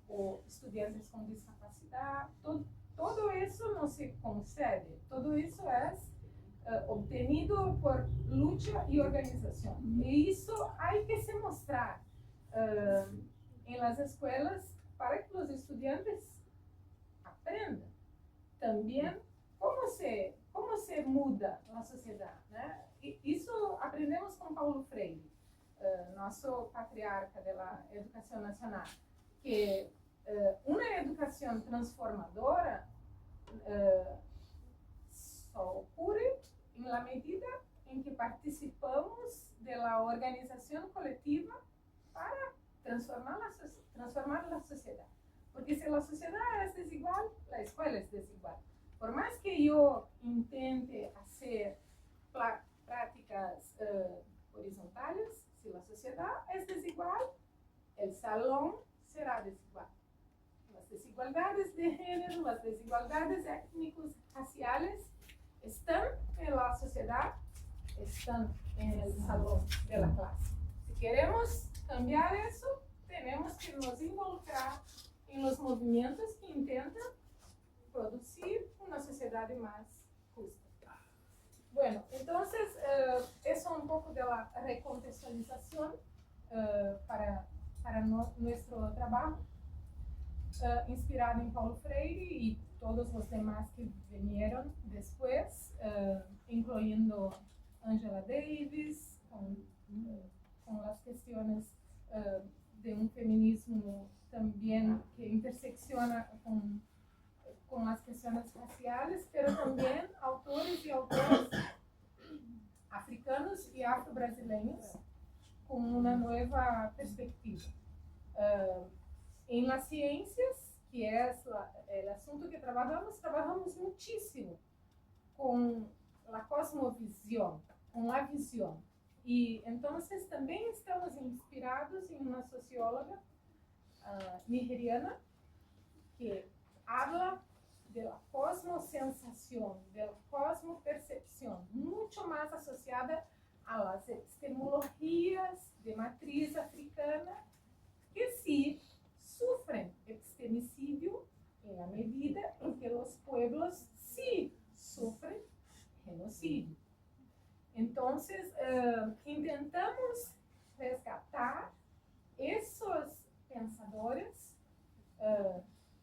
o estudiantes con discapacidad. Todo eso no se concede, todo eso es obtenido por lucha y organización. Y eso hay que se mostrar en las escuelas para que los estudiantes aprendan también cómo se muda la sociedad, né? E isso aprendemos com Paulo Freire, nosso patriarca da educação nacional, que uma educação transformadora só ocorre na medida em que participamos da organização coletiva para transformar a sociedade. Porque se a sociedade é desigual, a escola é desigual. Por mais que eu intente fazer práticas horizontais, se a sociedade é desigual, o salão será desigual. As desigualdades de gênero, as desigualdades étnicos, raciais estão na sociedade, estão no salão da classe. Se queremos cambiar isso, temos que nos involucrar em los movimentos que intentam producir uma sociedade mais justa. Bueno, entonces, eso un poco de la recontextualización para nuestro trabajo, inspirado en Paulo Freire y todos los demás que vinieron después, incluyendo Angela Davis, con las cuestiones de un feminismo también que intersecciona con las cuestiones raciales, pero también autores y autoras africanos y afro-brasileños con una nueva perspectiva. En las ciencias, que es el asunto que trabajamos muchísimo con la cosmovisión, con la visión. Y entonces también estamos inspirados en una socióloga nigeriana que habla de la cosmosensación, de la cosmopercepción, mucho más asociada a las epistemologías de matriz africana, que sí sufren epistemicidio en la medida en que los pueblos sí sufren genocidio. Entonces, intentamos resgatar esos pensadores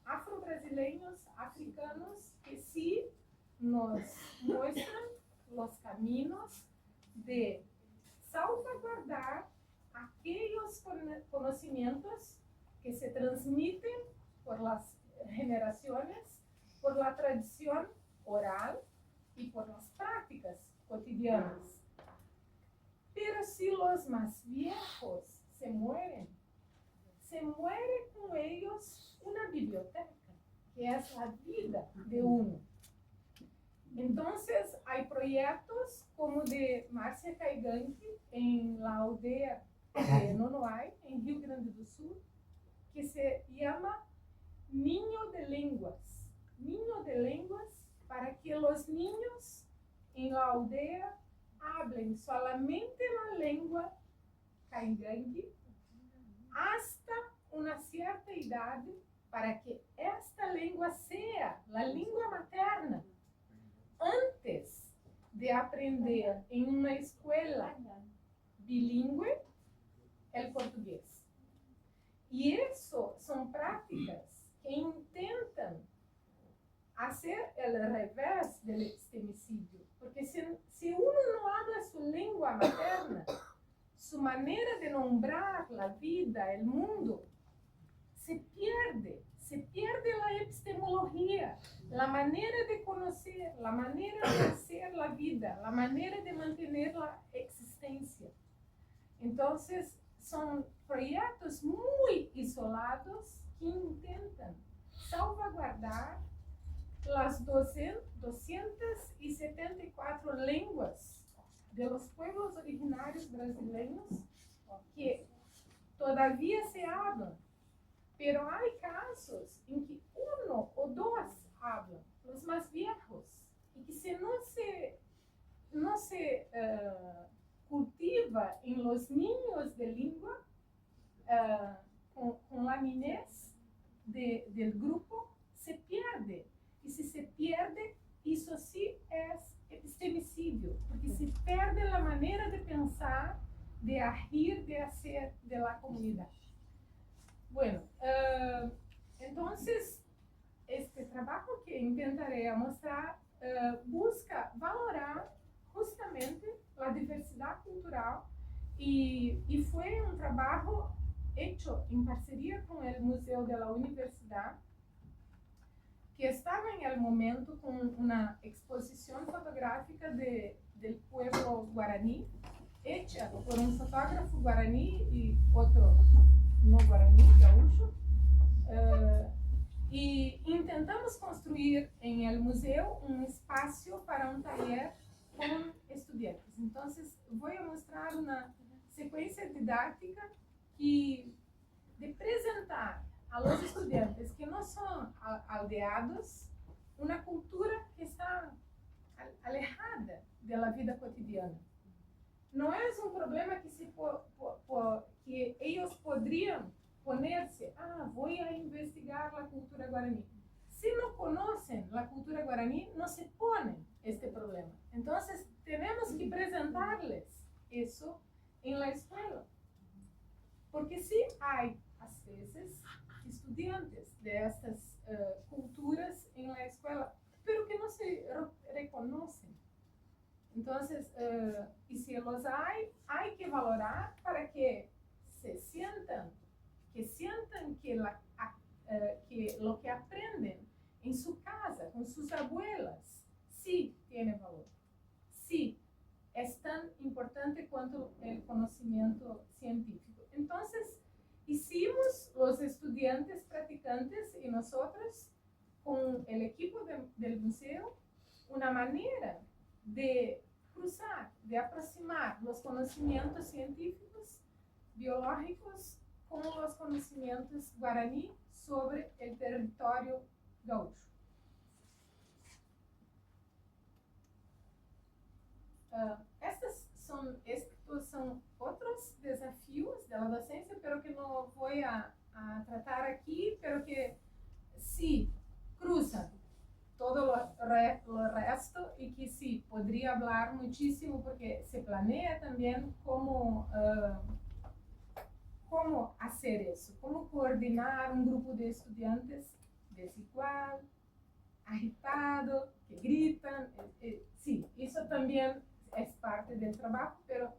afro-brasileños, africanos, que sí nos muestran los caminos de salvaguardar aquellos conocimientos que se transmiten por las generaciones, por la tradición oral y por las prácticas cotidianas. Pero si los más viejos se muere con ellos una biblioteca, que es la vida de uno. Entonces, hay proyectos como de Márcia Caiganqui en la aldea de Nonoai, en Rio Grande do Sul, que se llama Niño de Lenguas. Niño de Lenguas, para que los niños en la aldea hablen solamente la lengua Caiganqui hasta una cierta edad, para que esta lengua sea la lengua materna, antes de aprender en una escuela bilingüe el portugués. Y eso son prácticas que intentan hacer el revés del epistemicidio, porque si uno no habla su lengua materna, su manera de nombrar la vida, el mundo, se pierde la epistemología, la manera de conocer, la manera de hacer la vida, la manera de mantener la existencia. Entonces, son proyectos muy isolados que intentan salvaguardar las 274 lenguas de los pueblos originarios brasileños que todavía se hablan, pero hay casos en que uno o dos hablan, los más viejos, y que si no se cultiva en los niños de lengua, con la niñez del grupo, se pierde. Y si se pierde, eso sí es epistemicidio, porque se pierde la manera de pensar, de agir, de hacer de la comunidad. Bueno, entonces, este trabajo que intentaré mostrar busca valorar justamente la diversidad cultural y fue un trabajo hecho en parcería con el Museo de la Universidad, que estaba en el momento con una exposición fotográfica del pueblo guaraní, hecha por un fotógrafo guaraní y otro no guaraní, gaúcho. Y intentamos construir en el museo un espacio para un taller con estudiantes. Entonces voy a mostrar una secuencia didáctica de presentar a los estudiantes que no son aldeados una cultura que está alejada de la vida cotidiana. No es un problema que ellos podrían ponerse, voy a investigar la cultura guaraní. Si no conocen la cultura guaraní, no se ponen este problema. Entonces, tenemos que presentarles eso en la escuela. Porque sí hay, a veces, estudiantes de estas culturas en la escuela, pero que no se reconocen. Entonces, y si los hay que valorar para que se sientan, que lo que aprenden en su casa, con sus abuelas, sí tiene valor. Sí, es tan importante cuanto el conocimiento científico. Entonces, hicimos los estudiantes practicantes y nosotros, con el equipo del museo, una manera de cruzar, de aproximar los conocimientos científicos, biológicos, con los conocimientos guaraní sobre el territorio gaúcho. Estos son otros desafíos de la docencia, pero que no voy a tratar aquí, pero que sí cruzan todo lo resto y que sí podría hablar muchísimo porque se planea también cómo hacer eso, cómo coordinar un grupo de estudiantes desigual, agitado, que gritan. Sí, eso también es parte del trabajo, pero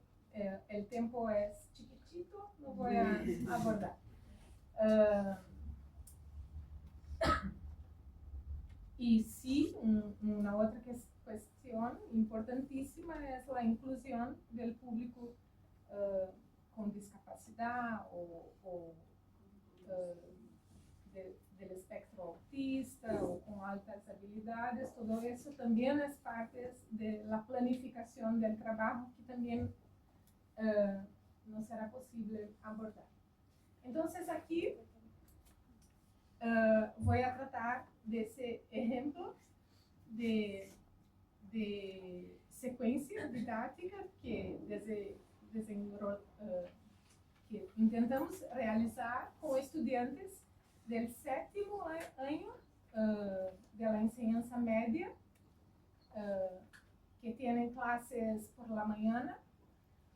el tiempo es chiquitito, no voy a abordar. Y sí, una otra cuestión importantísima es la inclusión del público con discapacidad o del espectro autista o con altas habilidades. Todo eso también es parte de la planificación del trabajo que también no será posible abordar. Entonces aquí voy a tratar de ese ejemplo de secuencia didáctica que que intentamos realizar con estudiantes del 7º año de la enseñanza media, que tienen clases por la mañana,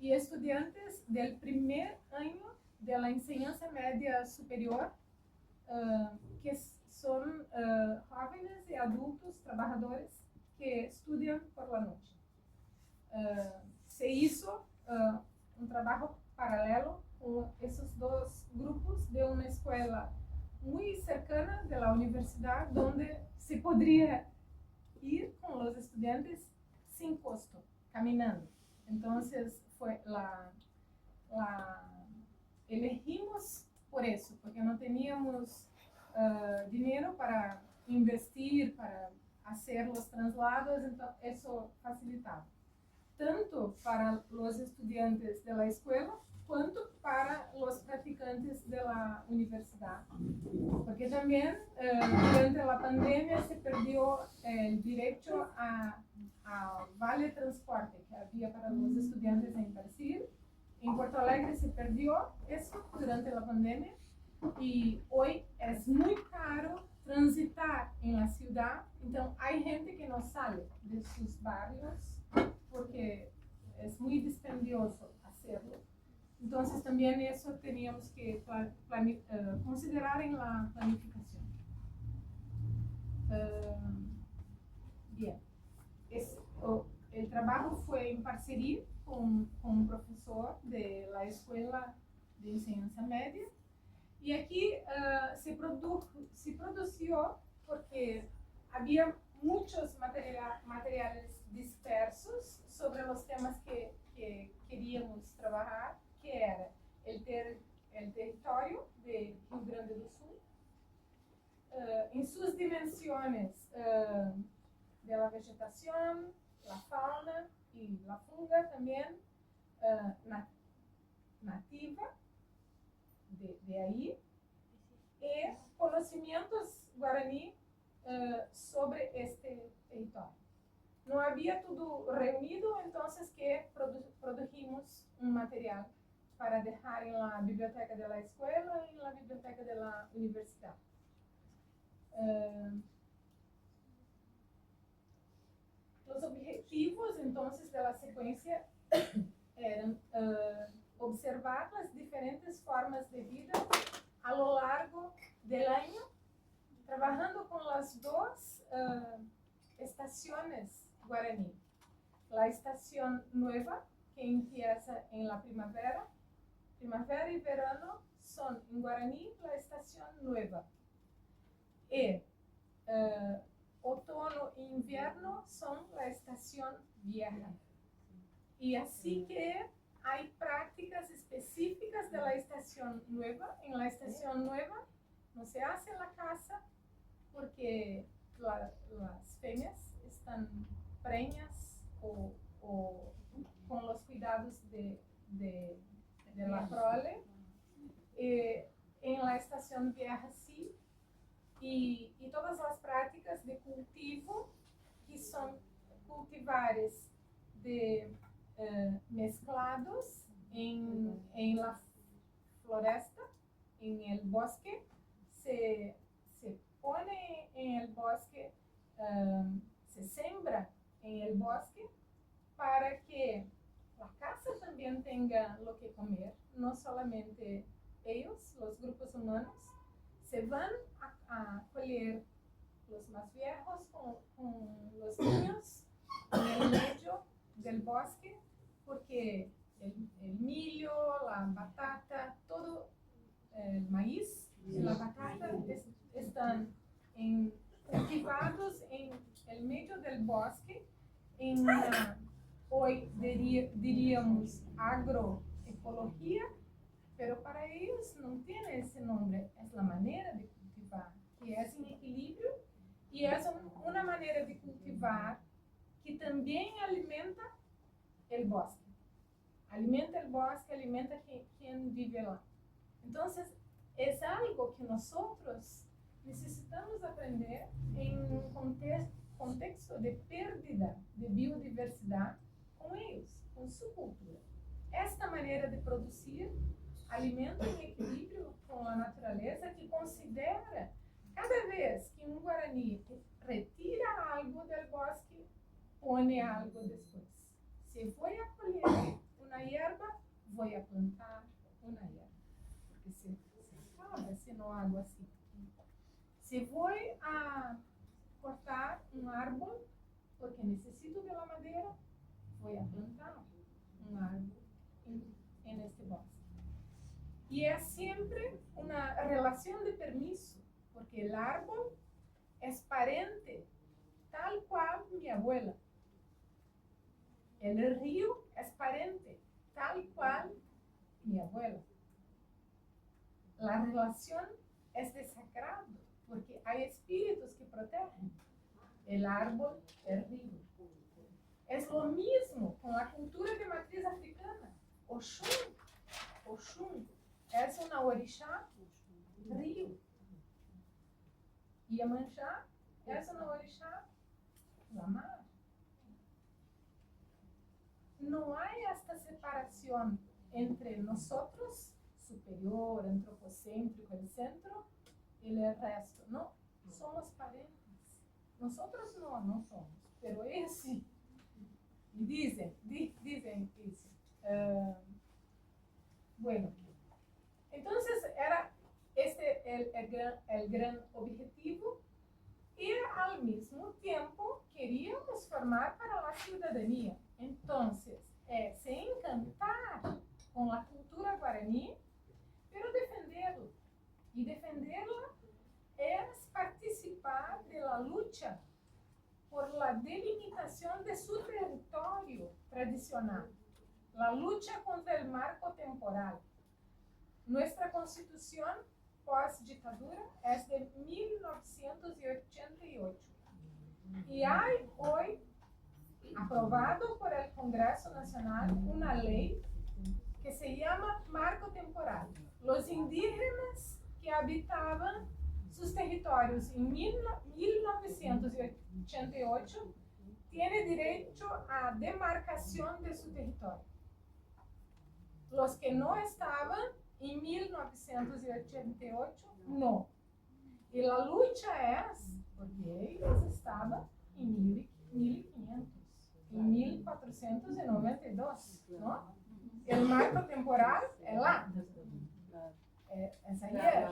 y estudiantes del primer año de la enseñanza media superior, que son jóvenes y adultos trabajadores que estudian por la noche. Se hizo un trabajo paralelo con esos dos grupos de una escuela muy cercana de la universidad, donde se podría ir con los estudiantes sin costo, caminando. Entonces elegimos por eso, porque no teníamos dinero para investir, para hacer los traslados, entonces eso facilitaba. Tanto para los estudiantes de la escuela, cuanto para los practicantes de la universidad. Porque también durante la pandemia se perdió el derecho a vale transporte que había para los estudiantes en Brasil. En Porto Alegre se perdió eso durante la pandemia y hoy es muy caro transitar en la ciudad. Entonces hay gente que no sale de sus barrios porque es muy dispendioso hacerlo. Entonces también eso teníamos que considerar en la planificación. Bien, el trabajo fue en parcería con un profesor de la Escuela de Enseñanza Media y aquí se produció porque había muchos materiales dispersos sobre los temas que queríamos trabajar, que era el territorio de Rio Grande do Sul, en sus dimensiones de la vegetación, la fauna y la funga también nativa de ahí, y conocimientos guaraní sobre este territorio. No había todo reunido, entonces que produjimos un material para dejar en la biblioteca de la escuela y en la biblioteca de la universidad. Los objetivos entonces de la secuencia eran observar las diferentes formas de vida a lo largo del año, trabajando con las dos estaciones guaraní. La estación nueva, que empieza en la primavera. Primavera y verano son en guaraní la estación nueva. Y otoño e invierno son la estación vieja. Y así que hay prácticas específicas de la estación nueva. En la estación nueva no se hace en la casa porque las femias están preñas o con los cuidados de la prole. En la estación vieja sí. Y todas las prácticas de cultivo, que son cultivares de mezclados en la floresta, en el bosque, se pone en el bosque, se siembra en el bosque para que la casa también tenga lo que comer, no solamente ellos, los grupos humanos, se van a colher los más viejos con los niños en el medio del bosque, porque el millo, la batata, todo el maíz y la batata están cultivados en el medio del bosque, en hoy diríamos agroecología, pero para ellos no tiene ese nombre, es la manera de cultivar, que es en equilibrio y es una manera de cultivar que también alimenta el bosque. Alimenta el bosque, alimenta quien vive lá. Entonces, es algo que nosotros necesitamos aprender en un contexto de pérdida de biodiversidad con ellos, con su cultura. Esta manera de producir alimento en equilibrio con la naturaleza, que considera cada vez que un guaraní retira algo del bosque, pone algo después. Si voy a colher una hierba, voy a plantar una hierba, porque se acaba si no hago así. Si voy a cortar un árbol, porque necesito de la madera, voy a plantar un árbol en este bosque. Y es siempre una relación de permiso, porque el árbol es parente, tal cual mi abuela. El río es parente, tal cual mi abuela. La relación es de sagrado, porque hay espíritus que protegen. El árbol es río. Es lo mismo con la cultura de matriz africana. Oxum, Oxum es una orixá río. Iemanjá es una orixá la mar. No hay esta separación entre nosotros, superior, antropocéntrico, el centro, y el resto. No, somos parentes. Nosotros no somos, pero ellos sí. Dicen eso. Bueno, entonces era el gran objetivo y al mismo tiempo queríamos formar para la ciudadanía. Entonces, se encantar con la cultura guaraní, pero defenderla. Y defenderla es participar de la lucha por la delimitación de su territorio tradicional, la lucha contra el marco temporal. Nuestra constitución post-dictadura es de 1988 y hay hoy aprobado por el Congreso Nacional una ley que se llama marco temporal. Los indígenas que habitaban sus territorios en 1988 tienen derecho a demarcación de su territorio. Los que no estaban en 1988, no. Y la lucha es, porque ellos estaban en 1500, en 1492, ¿no? El marco temporal es lá. Es ayer.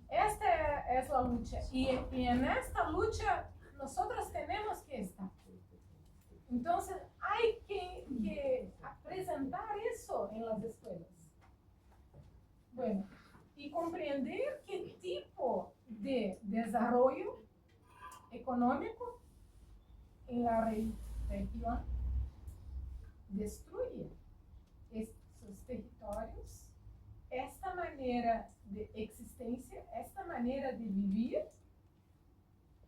Esta es la lucha. Y en esta lucha nosotros tenemos que estar. Entonces hay que presentar eso en las escuelas. Bueno, y comprender qué tipo de desarrollo económico en la región destruye estos territorios, esta manera de existencia, esta manera de vivir,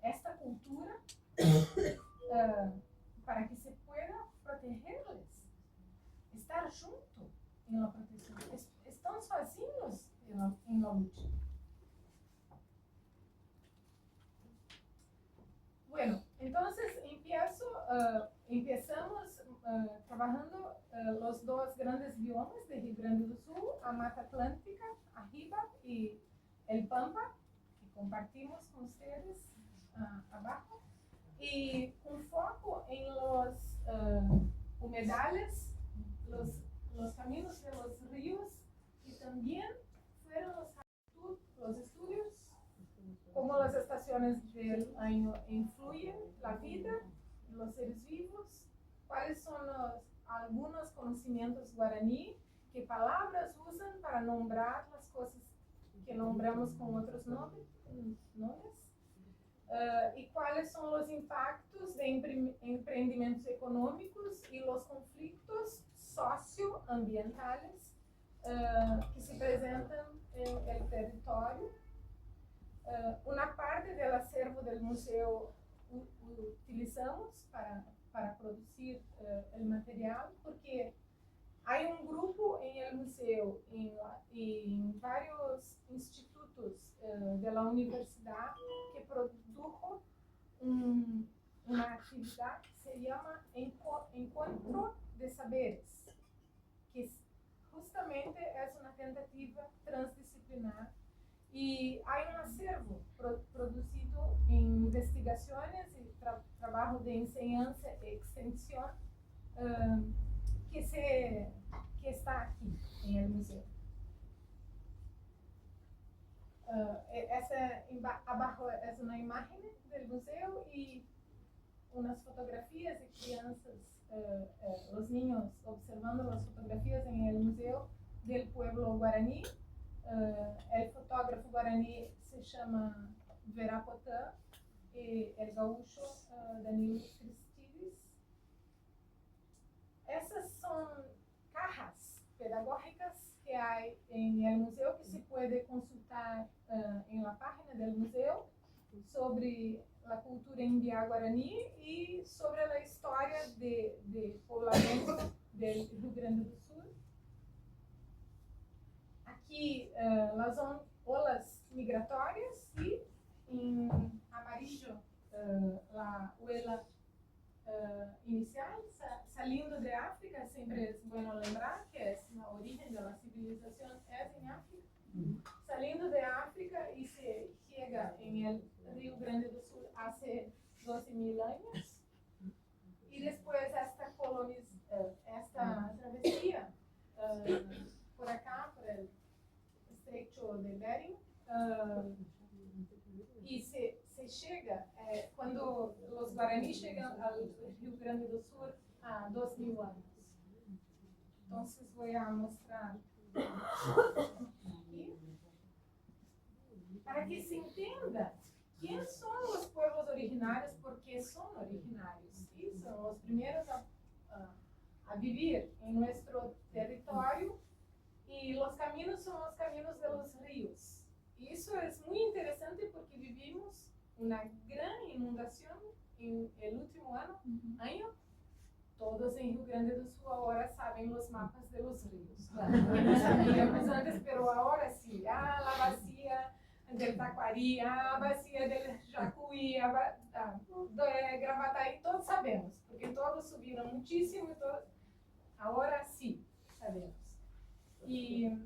esta cultura, para que se pueda protegerles, estar junto en la protección. Están sozinhos en la lucha. Bueno, entonces empezamos trabajando los dos grandes biomas de Rio Grande do Sul, a Mata Atlántica, arriba, y el Pampa, que compartimos con ustedes abajo, y con foco en los humedales, los caminos de los ríos, y también fueron los estudios, cómo las estaciones del año influyen la vida de los seres vivos, cuáles son algunos conocimientos guaraní, qué palabras usan para nombrar las cosas que nombramos con otros nombres, y cuáles son los impactos de emprendimientos económicos y los conflictos socioambientales que se presentan en el territorio. Una parte del acervo del museo utilizamos para producir el material, porque hay un grupo en el museo y en varios institutos de la universidad que produjo una actividad que se llama Encuentro de Saberes, que justamente es una tentativa transdisciplinar. Y hay un acervo producido en investigaciones y trabajo de enseñanza y extensión que está aquí en el museo. Abajo es una imagen del museo y unas fotografías de crianças, los niños observando las fotografías en el museo del pueblo guaraní. El fotógrafo guaraní se llama Verapotã y el gaúcho Danilo Cristides. Essas são cajas pedagógicas que hay en el museo que se puede consultar en la página del museo sobre la cultura india guaraní y sobre la historia de poblamiento del Rio Grande do Sul. Aquí las olas migratorias y en amarillo la huella inicial, saliendo de África, siempre es bueno lembrar que es la origen de la civilización es en África, saliendo de África y se llega en el Rio Grande do Sul hace 12.000 años, y después esta travesía por acá, por el estrecho de Bering, y se llega, cuando los guaraníes llegan al Rio Grande do Sul a 2.000 años. Entonces voy a mostrar aquí, para que se entienda quiénes son los pueblos originarios, por qué son originarios. ¿Sí? Son los primeros a vivir en nuestro territorio, y los caminos son los caminos de los ríos. Y eso es muy interesante porque vivimos una gran inundación en el último año. Todos en Rio Grande do Sul ahora saben los mapas de los ríos. Claro, no sabíamos antes, pero ahora sí. La bacia del Taquari, a bacia del Jacuí, de Gravataí, todos sabemos, porque todos subieron muchísimo, ahora sí sabemos. Y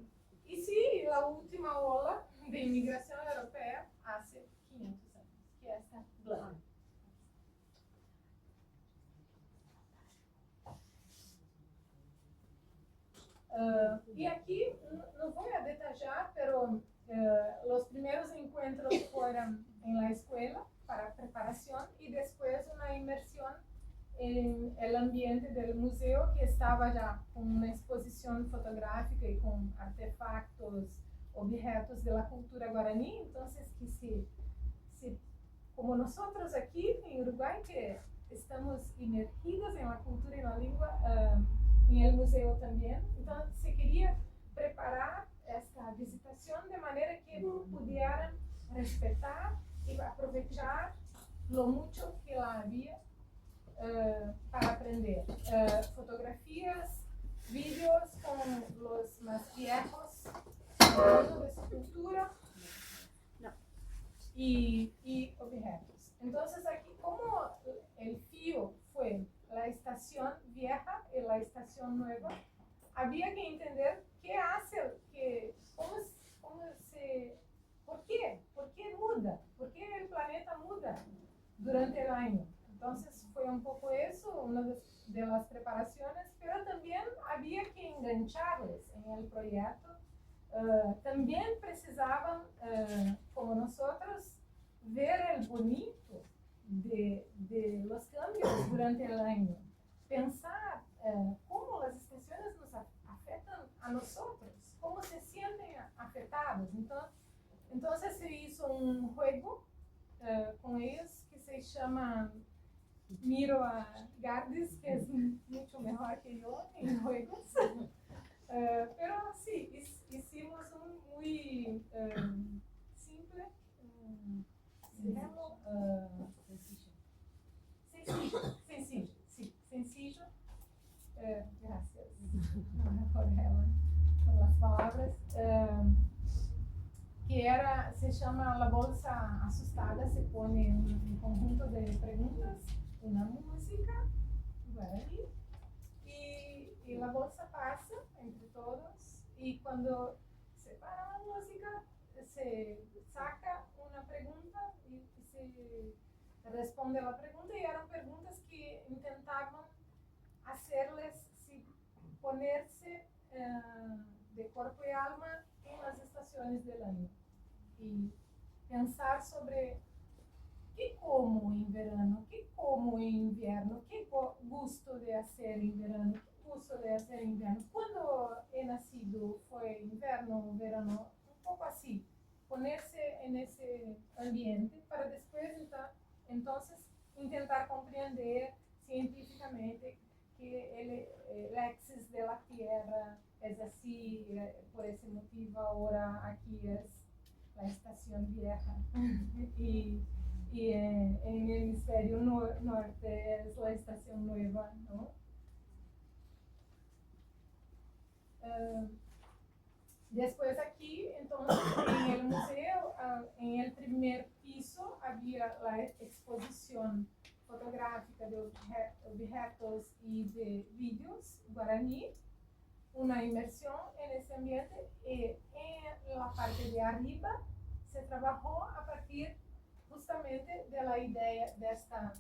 sí, la última ola de inmigración europea hace 500 años, que es esta blanca. Y aquí no voy a detallar, pero los primeros encuentros fueron en la escuela para preparación, y después una inmersión en el ambiente del museo, que estaba ya con una exposición fotográfica y con artefactos, objetos de la cultura guaraní. Entonces, como nosotros aquí en Uruguay, que estamos inmergidos en la cultura y la lengua, en el museo también, entonces se quería preparar esta visitación de manera que pudieran respetar y aprovechar lo mucho que la había para aprender. Fotografías, vídeos con los más viejos, hablando de su cultura y objetos. Entonces aquí, como el fío fue la estación vieja y la estación nueva, había que entender qué hace, por qué muda, por qué el planeta muda durante el año. Entonces fue un poco eso, una de las preparaciones, pero también había que engancharles en el proyecto. También precisaban, como nosotros, ver el bonito de los cambios durante el año, pensar cómo las estaciones nos afectan a nosotros, cómo se sienten afectados. Entonces se hizo un juego con ellos que se llama Miro a Gardis, que es mucho mejor que yo en juegos. Pero sí, hicimos un muy simple, sencillo. Gracias, Jorgela, por las palabras. Que se llama La Bolsa Asustada. Se pone un conjunto de preguntas, una música guaraní, y la bolsa pasa entre todos, y cuando se para la música se saca una pregunta y se responde la pregunta, y eran preguntas que intentaban hacerles ponerse de cuerpo y alma en las estaciones del año y pensar sobre qué como en verano, qué como en invierno, qué gusto de hacer en verano, qué gusto de hacer en invierno. Cuando he nacido fue invierno, verano, un poco así, ponerse en ese ambiente para después entonces intentar comprender científicamente que el axis de la Tierra es así, por ese motivo ahora aquí es la estación vieja y en el hemisferio norte es la estación nueva, ¿no? Después aquí, entonces, en el museo, en el primer piso había la exposición fotográfica de objetos y de vídeos guaraní, una inmersión en ese ambiente, y en la parte de arriba se trabajó a partir justamente de la idea de esta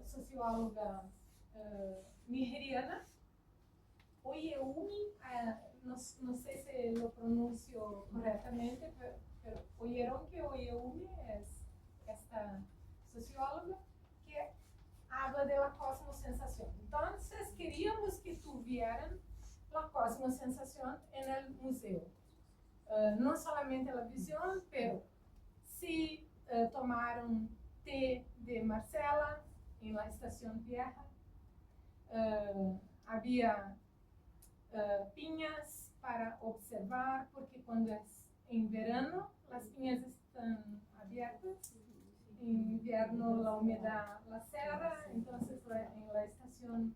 socióloga nigeriana, Oyeumi, no sé si lo pronuncio correctamente, pero oyeron que Oyeumi es esta socióloga que habla de la cosmosensación. Entonces queríamos que tuvieran la cosmosensación en el museo. No solamente la visión, pero sí tomaron té de Marcela en la estación vieja. Había piñas para observar, porque cuando es en verano las piñas están abiertas, en invierno la humedad la cierra, entonces en la estación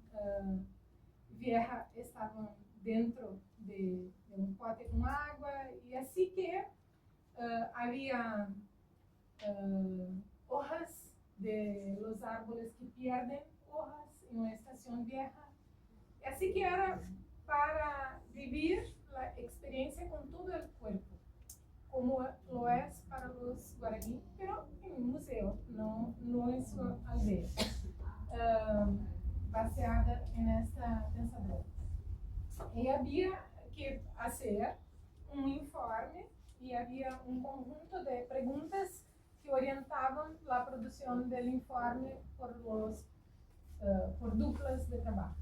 vieja estaban dentro de un pote con agua, y así que había hojas de los árboles que pierden hojas en la estación vieja, así que era para vivir la experiencia con todo el cuerpo, como lo es para los guaraní, pero en un museo, no en su aldea, baseada en esta pensadora. Y había que hacer un informe y había un conjunto de preguntas que orientaban la producción del informe por duplas de trabajo.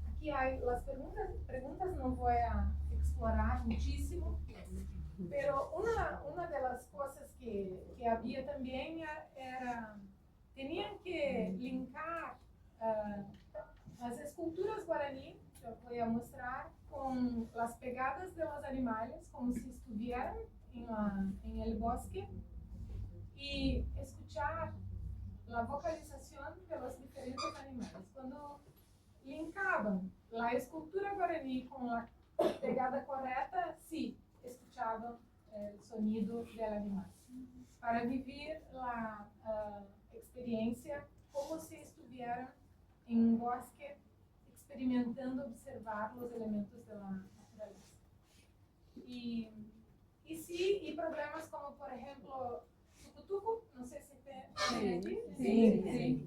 Aquí hay las preguntas no voy a explorar muchísimo, pero una de las cosas que había también era, tenían que linkar las esculturas guaraní, yo voy a mostrar, con las pegadas de los animales, como si estuvieran en el bosque, y escuchar la vocalización de los diferentes animales. Cuando linkaban la escultura guaraní con la pegada correcta, sí, escuchaban el sonido del animal, para vivir la experiencia como si estuvieran en un bosque experimentando observar los elementos de la naturaleza. Y sí, y problemas como por ejemplo tucutuco, no sé si sí,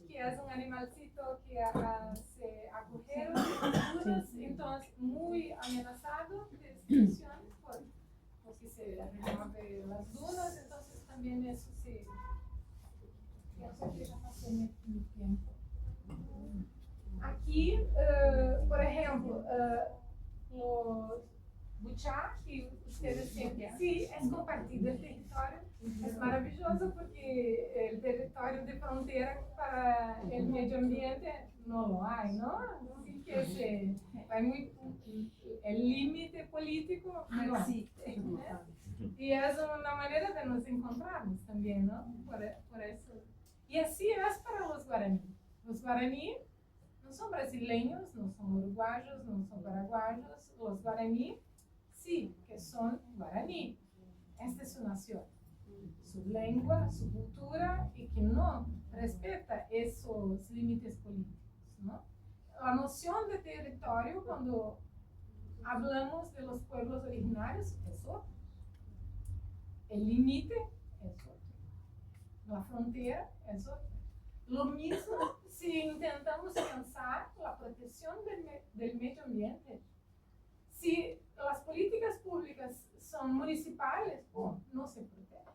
que es un animalcito que hace agujeros en dunas, entonces muy amenazado de extinción porque se remueve las dunas, entonces también eso sí, pienso que ya pasó mi tiempo. Aquí, por ejemplo, los buchá, que ustedes siempre, sí, es compartido el territorio, es maravilloso porque el territorio de frontera para el medio ambiente no lo hay, ¿no? Así que el límite político no existe, ¿no? Y es una manera de nos encontrarnos también, ¿no? Por eso. Y así es para los guaraní. Los guaraní no son brasileños, no son uruguayos, no son paraguayos. Los guaraní sí, que son guaraní. Esta es su nación, su lengua, su cultura, y que no respeta esos límites políticos, ¿no? La noción de territorio, cuando hablamos de los pueblos originarios, es otro. El límite es otro. La frontera es otra. Lo mismo si intentamos pensar la protección del medio ambiente. Si las políticas públicas son municipales, no se protegen.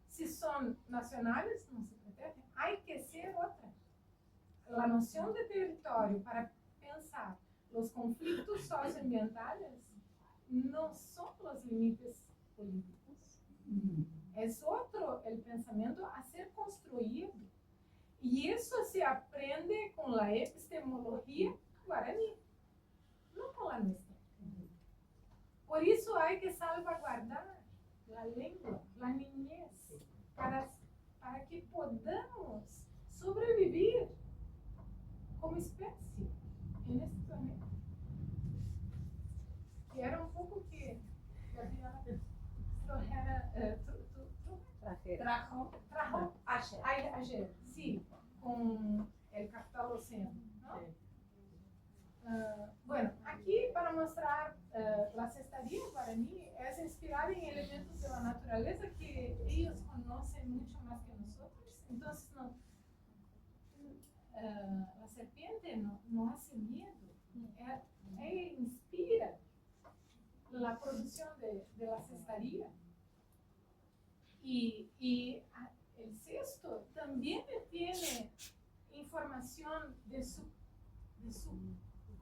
Si son nacionales, no se protegen. Hay que ser otra. La noción de territorio para pensar los conflictos socioambientales no son los límites políticos. Es otro el pensamiento a ser construido. Y eso se aprende con la epistemología guaraní. no con la nuestra. Por eso hay que salvaguardar la lengua, la niñez, para que podamos sobrevivir como especie en este planeta. Que era un poco que Gabriela trajo ayer, sí, con el capital océano, ¿no? Bueno, aquí para mostrar la cestadía guaraní es inspirada en elementos de la naturaleza que ellos conocen mucho más que nosotros. Entonces, la serpiente no hace miedo, ella inspira la producción de la cestadía. Y el cesto también tiene información de su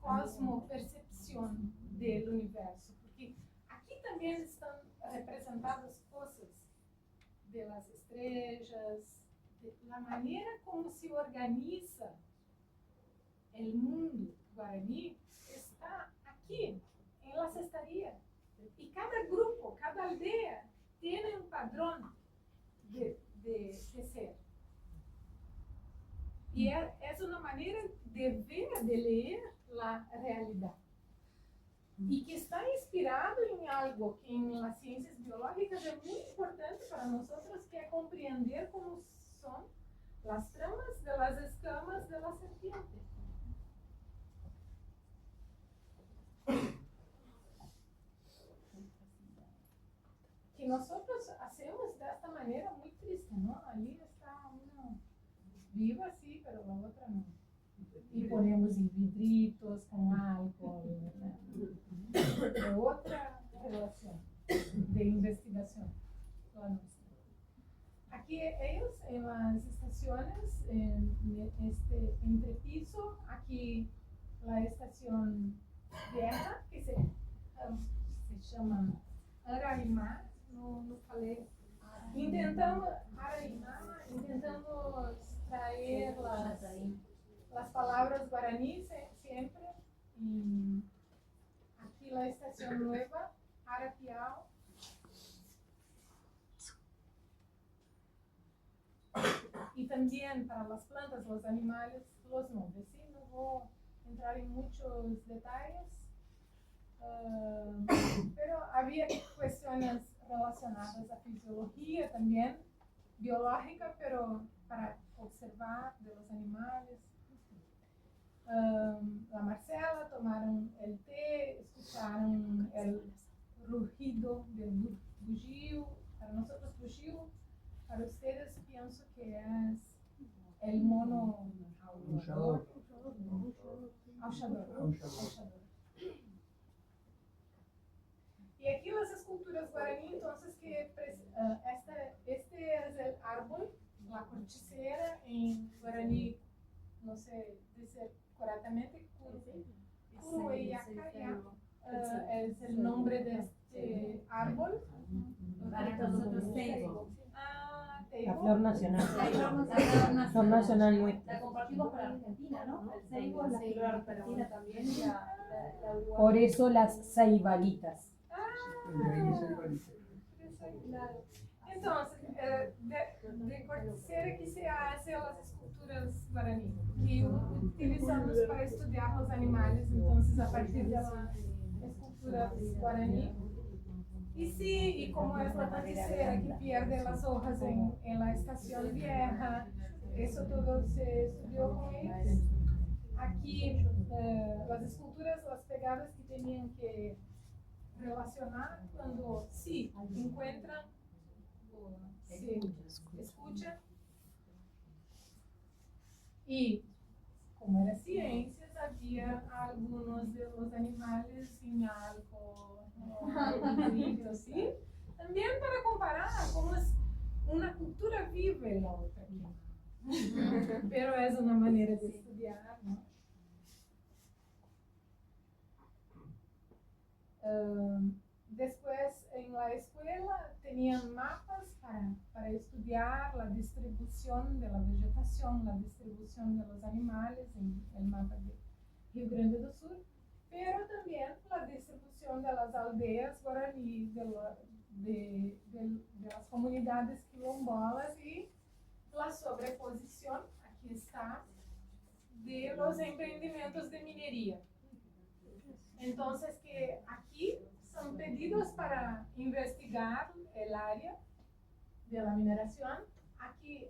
cosmopercepción del universo, porque aquí también están representadas cosas de las estrellas, de la manera como se organiza el mundo guaraní está aquí, en la cestadía. Y cada grupo, cada aldea tiene un padrón de ser. Y es una manera de ver, de leer la realidad. Y que está inspirado en algo que en las ciencias biológicas es muy importante para nosotros, que es comprender cómo son las tramas de las escamas de la serpiente. Que nosotros hacemos de esta manera muy triste, ¿no? Allí está una viva, sí, pero la otra no. Y ponemos en vidritos con alcohol, ¿no? Otra relación de investigación, la nuestra. Aquí ellos en las estaciones, en este entrepiso, aquí la estación vieja, que se llama Araimá, no falei. Intentamos traer las palabras guaraní siempre. Y aquí la estación nueva, Arapiao. Y también para las plantas, los animales, los nombres. ¿Sí? No voy a entrar en muchos detalles, pero había cuestiones relacionadas a fisiología también, biológica, pero para observar de los animales. La Marcela tomaron el té, escucharon el rugido del bugio. Para nosotros bugio, para ustedes pienso que es el mono aullador. Y aquí las esculturas guaraní, entonces, que este es el árbol, la corticera en guaraní, no sé decir correctamente, Curueyacaya, es el nombre de este árbol.
Para nosotros Teibo.
Teibo.
La flor nacional. Flor nacional muy.
La compartimos con Argentina, ¿no? El ceibo es la flor argentina también.
Por eso las ceibalitas.
Entonces, de corticera que se hace las esculturas guaraní, que utilizamos para estudiar los animales, entonces a partir de las esculturas guaraní. Y sí, y como es la corticera que pierde las hojas en la estación vieja, eso todo se estudió con ellos. Aquí las esculturas, las pegadas que tenían que relacionar cuando sí encuentran o se escuchan. Y como era ciencias, había algunos de los animales sin alcohol, ¿sí? También para comparar cómo es una cultura viva y la otra no. Pero es una manera de estudiar, ¿no? Después en la escuela tenían mapas para estudiar la distribución de la vegetación, la distribución de los animales en el mapa de Rio Grande do Sul, pero también guaraní, de las comunidades quilombolas y la sobreposición, aquí está, de los emprendimientos de minería. Entonces, que aquí son pedidos para investigar el área de la mineración. Aquí,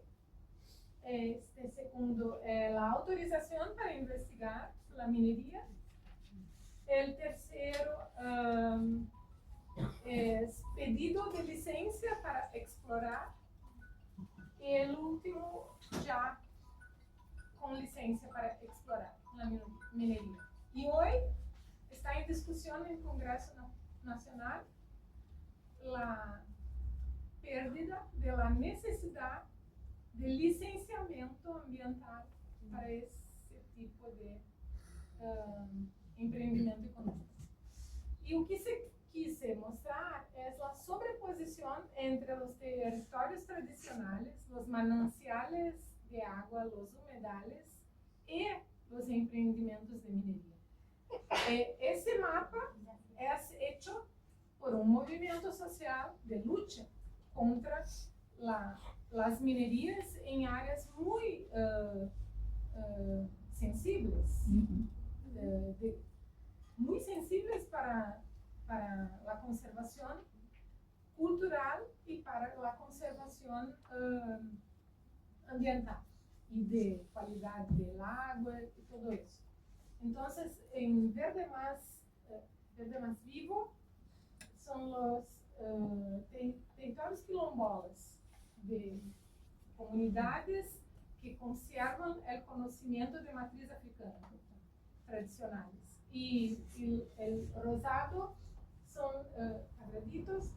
este segundo, la autorización para investigar la minería. El tercero es pedido de licencia para explorar. Y el último, ya con licencia para explorar la minería. Y hoy está en discusión en el Congreso Nacional la pérdida de la necesidad de licenciamiento ambiental para ese tipo de emprendimiento económico. Y lo que se quise mostrar es la sobreposición entre los territorios tradicionales, los mananciales de agua, los humedales y los emprendimientos de minería. Ese mapa es hecho por un movimiento social de lucha contra las minerías en áreas muy sensibles, muy sensibles para la conservación cultural y para la conservación ambiental y de calidad del agua y todo eso. Entonces, en verde más vivo son los territorios quilombolas, de comunidades que conservan el conocimiento de matriz africana tradicionales. Y el rosado son cuadraditos,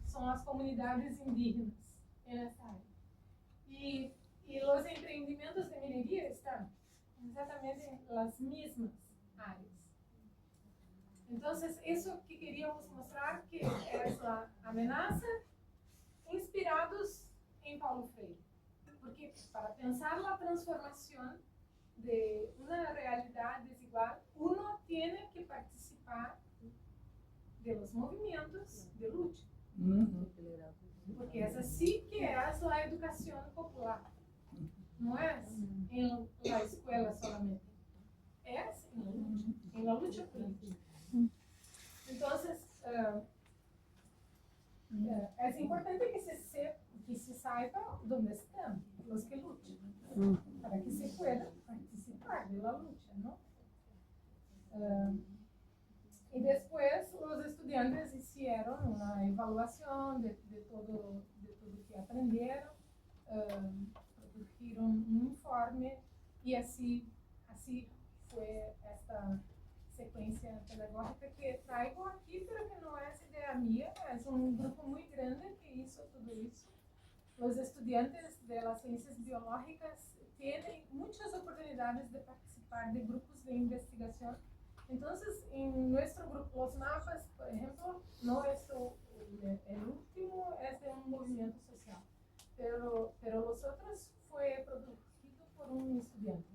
son las comunidades indígenas en esta área. Y los emprendimientos de minería están exactamente en las mismas áreas. Entonces, eso que queríamos mostrar, que es la amenaza, inspirados en Paulo Freire. Porque para pensar la transformación de una realidad desigual, uno tiene que participar de los movimientos de lucha. Porque es así que es la educación popular. No es en la escuela solamente, es en la lucha política. Entonces, es importante que se saiba dónde están los que luchan, para que se pueda participar de la lucha, ¿no? Y después los estudiantes hicieron una evaluación de todo lo que aprendieron, produjeron un informe y así fue esta secuencia pedagógica que traigo aquí, pero que no es idea mía, es un grupo muy grande que hizo todo eso. Los estudiantes de las ciencias biológicas tienen muchas oportunidades de participar de grupos de investigación. Entonces, en nuestro grupo, los mapas, por ejemplo, no es el último, es de un movimiento social, pero los otros fue producido por un estudiante.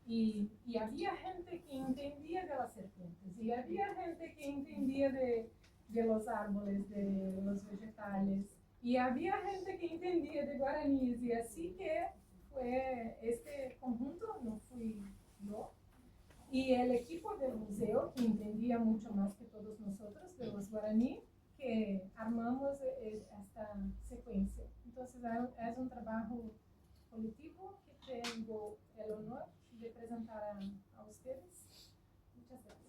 Y había gente que entendía de las serpientes, y había gente que entendía de los árboles, de los vegetales, y había gente que entendía de guaraníes, y así que fue este conjunto, no fui yo, y el equipo del museo, que entendía mucho más que todos nosotros de los guaraní, que armamos esta secuencia. Entonces es un trabajo colectivo que tengo el honor de presentar a ustedes. Muchas gracias.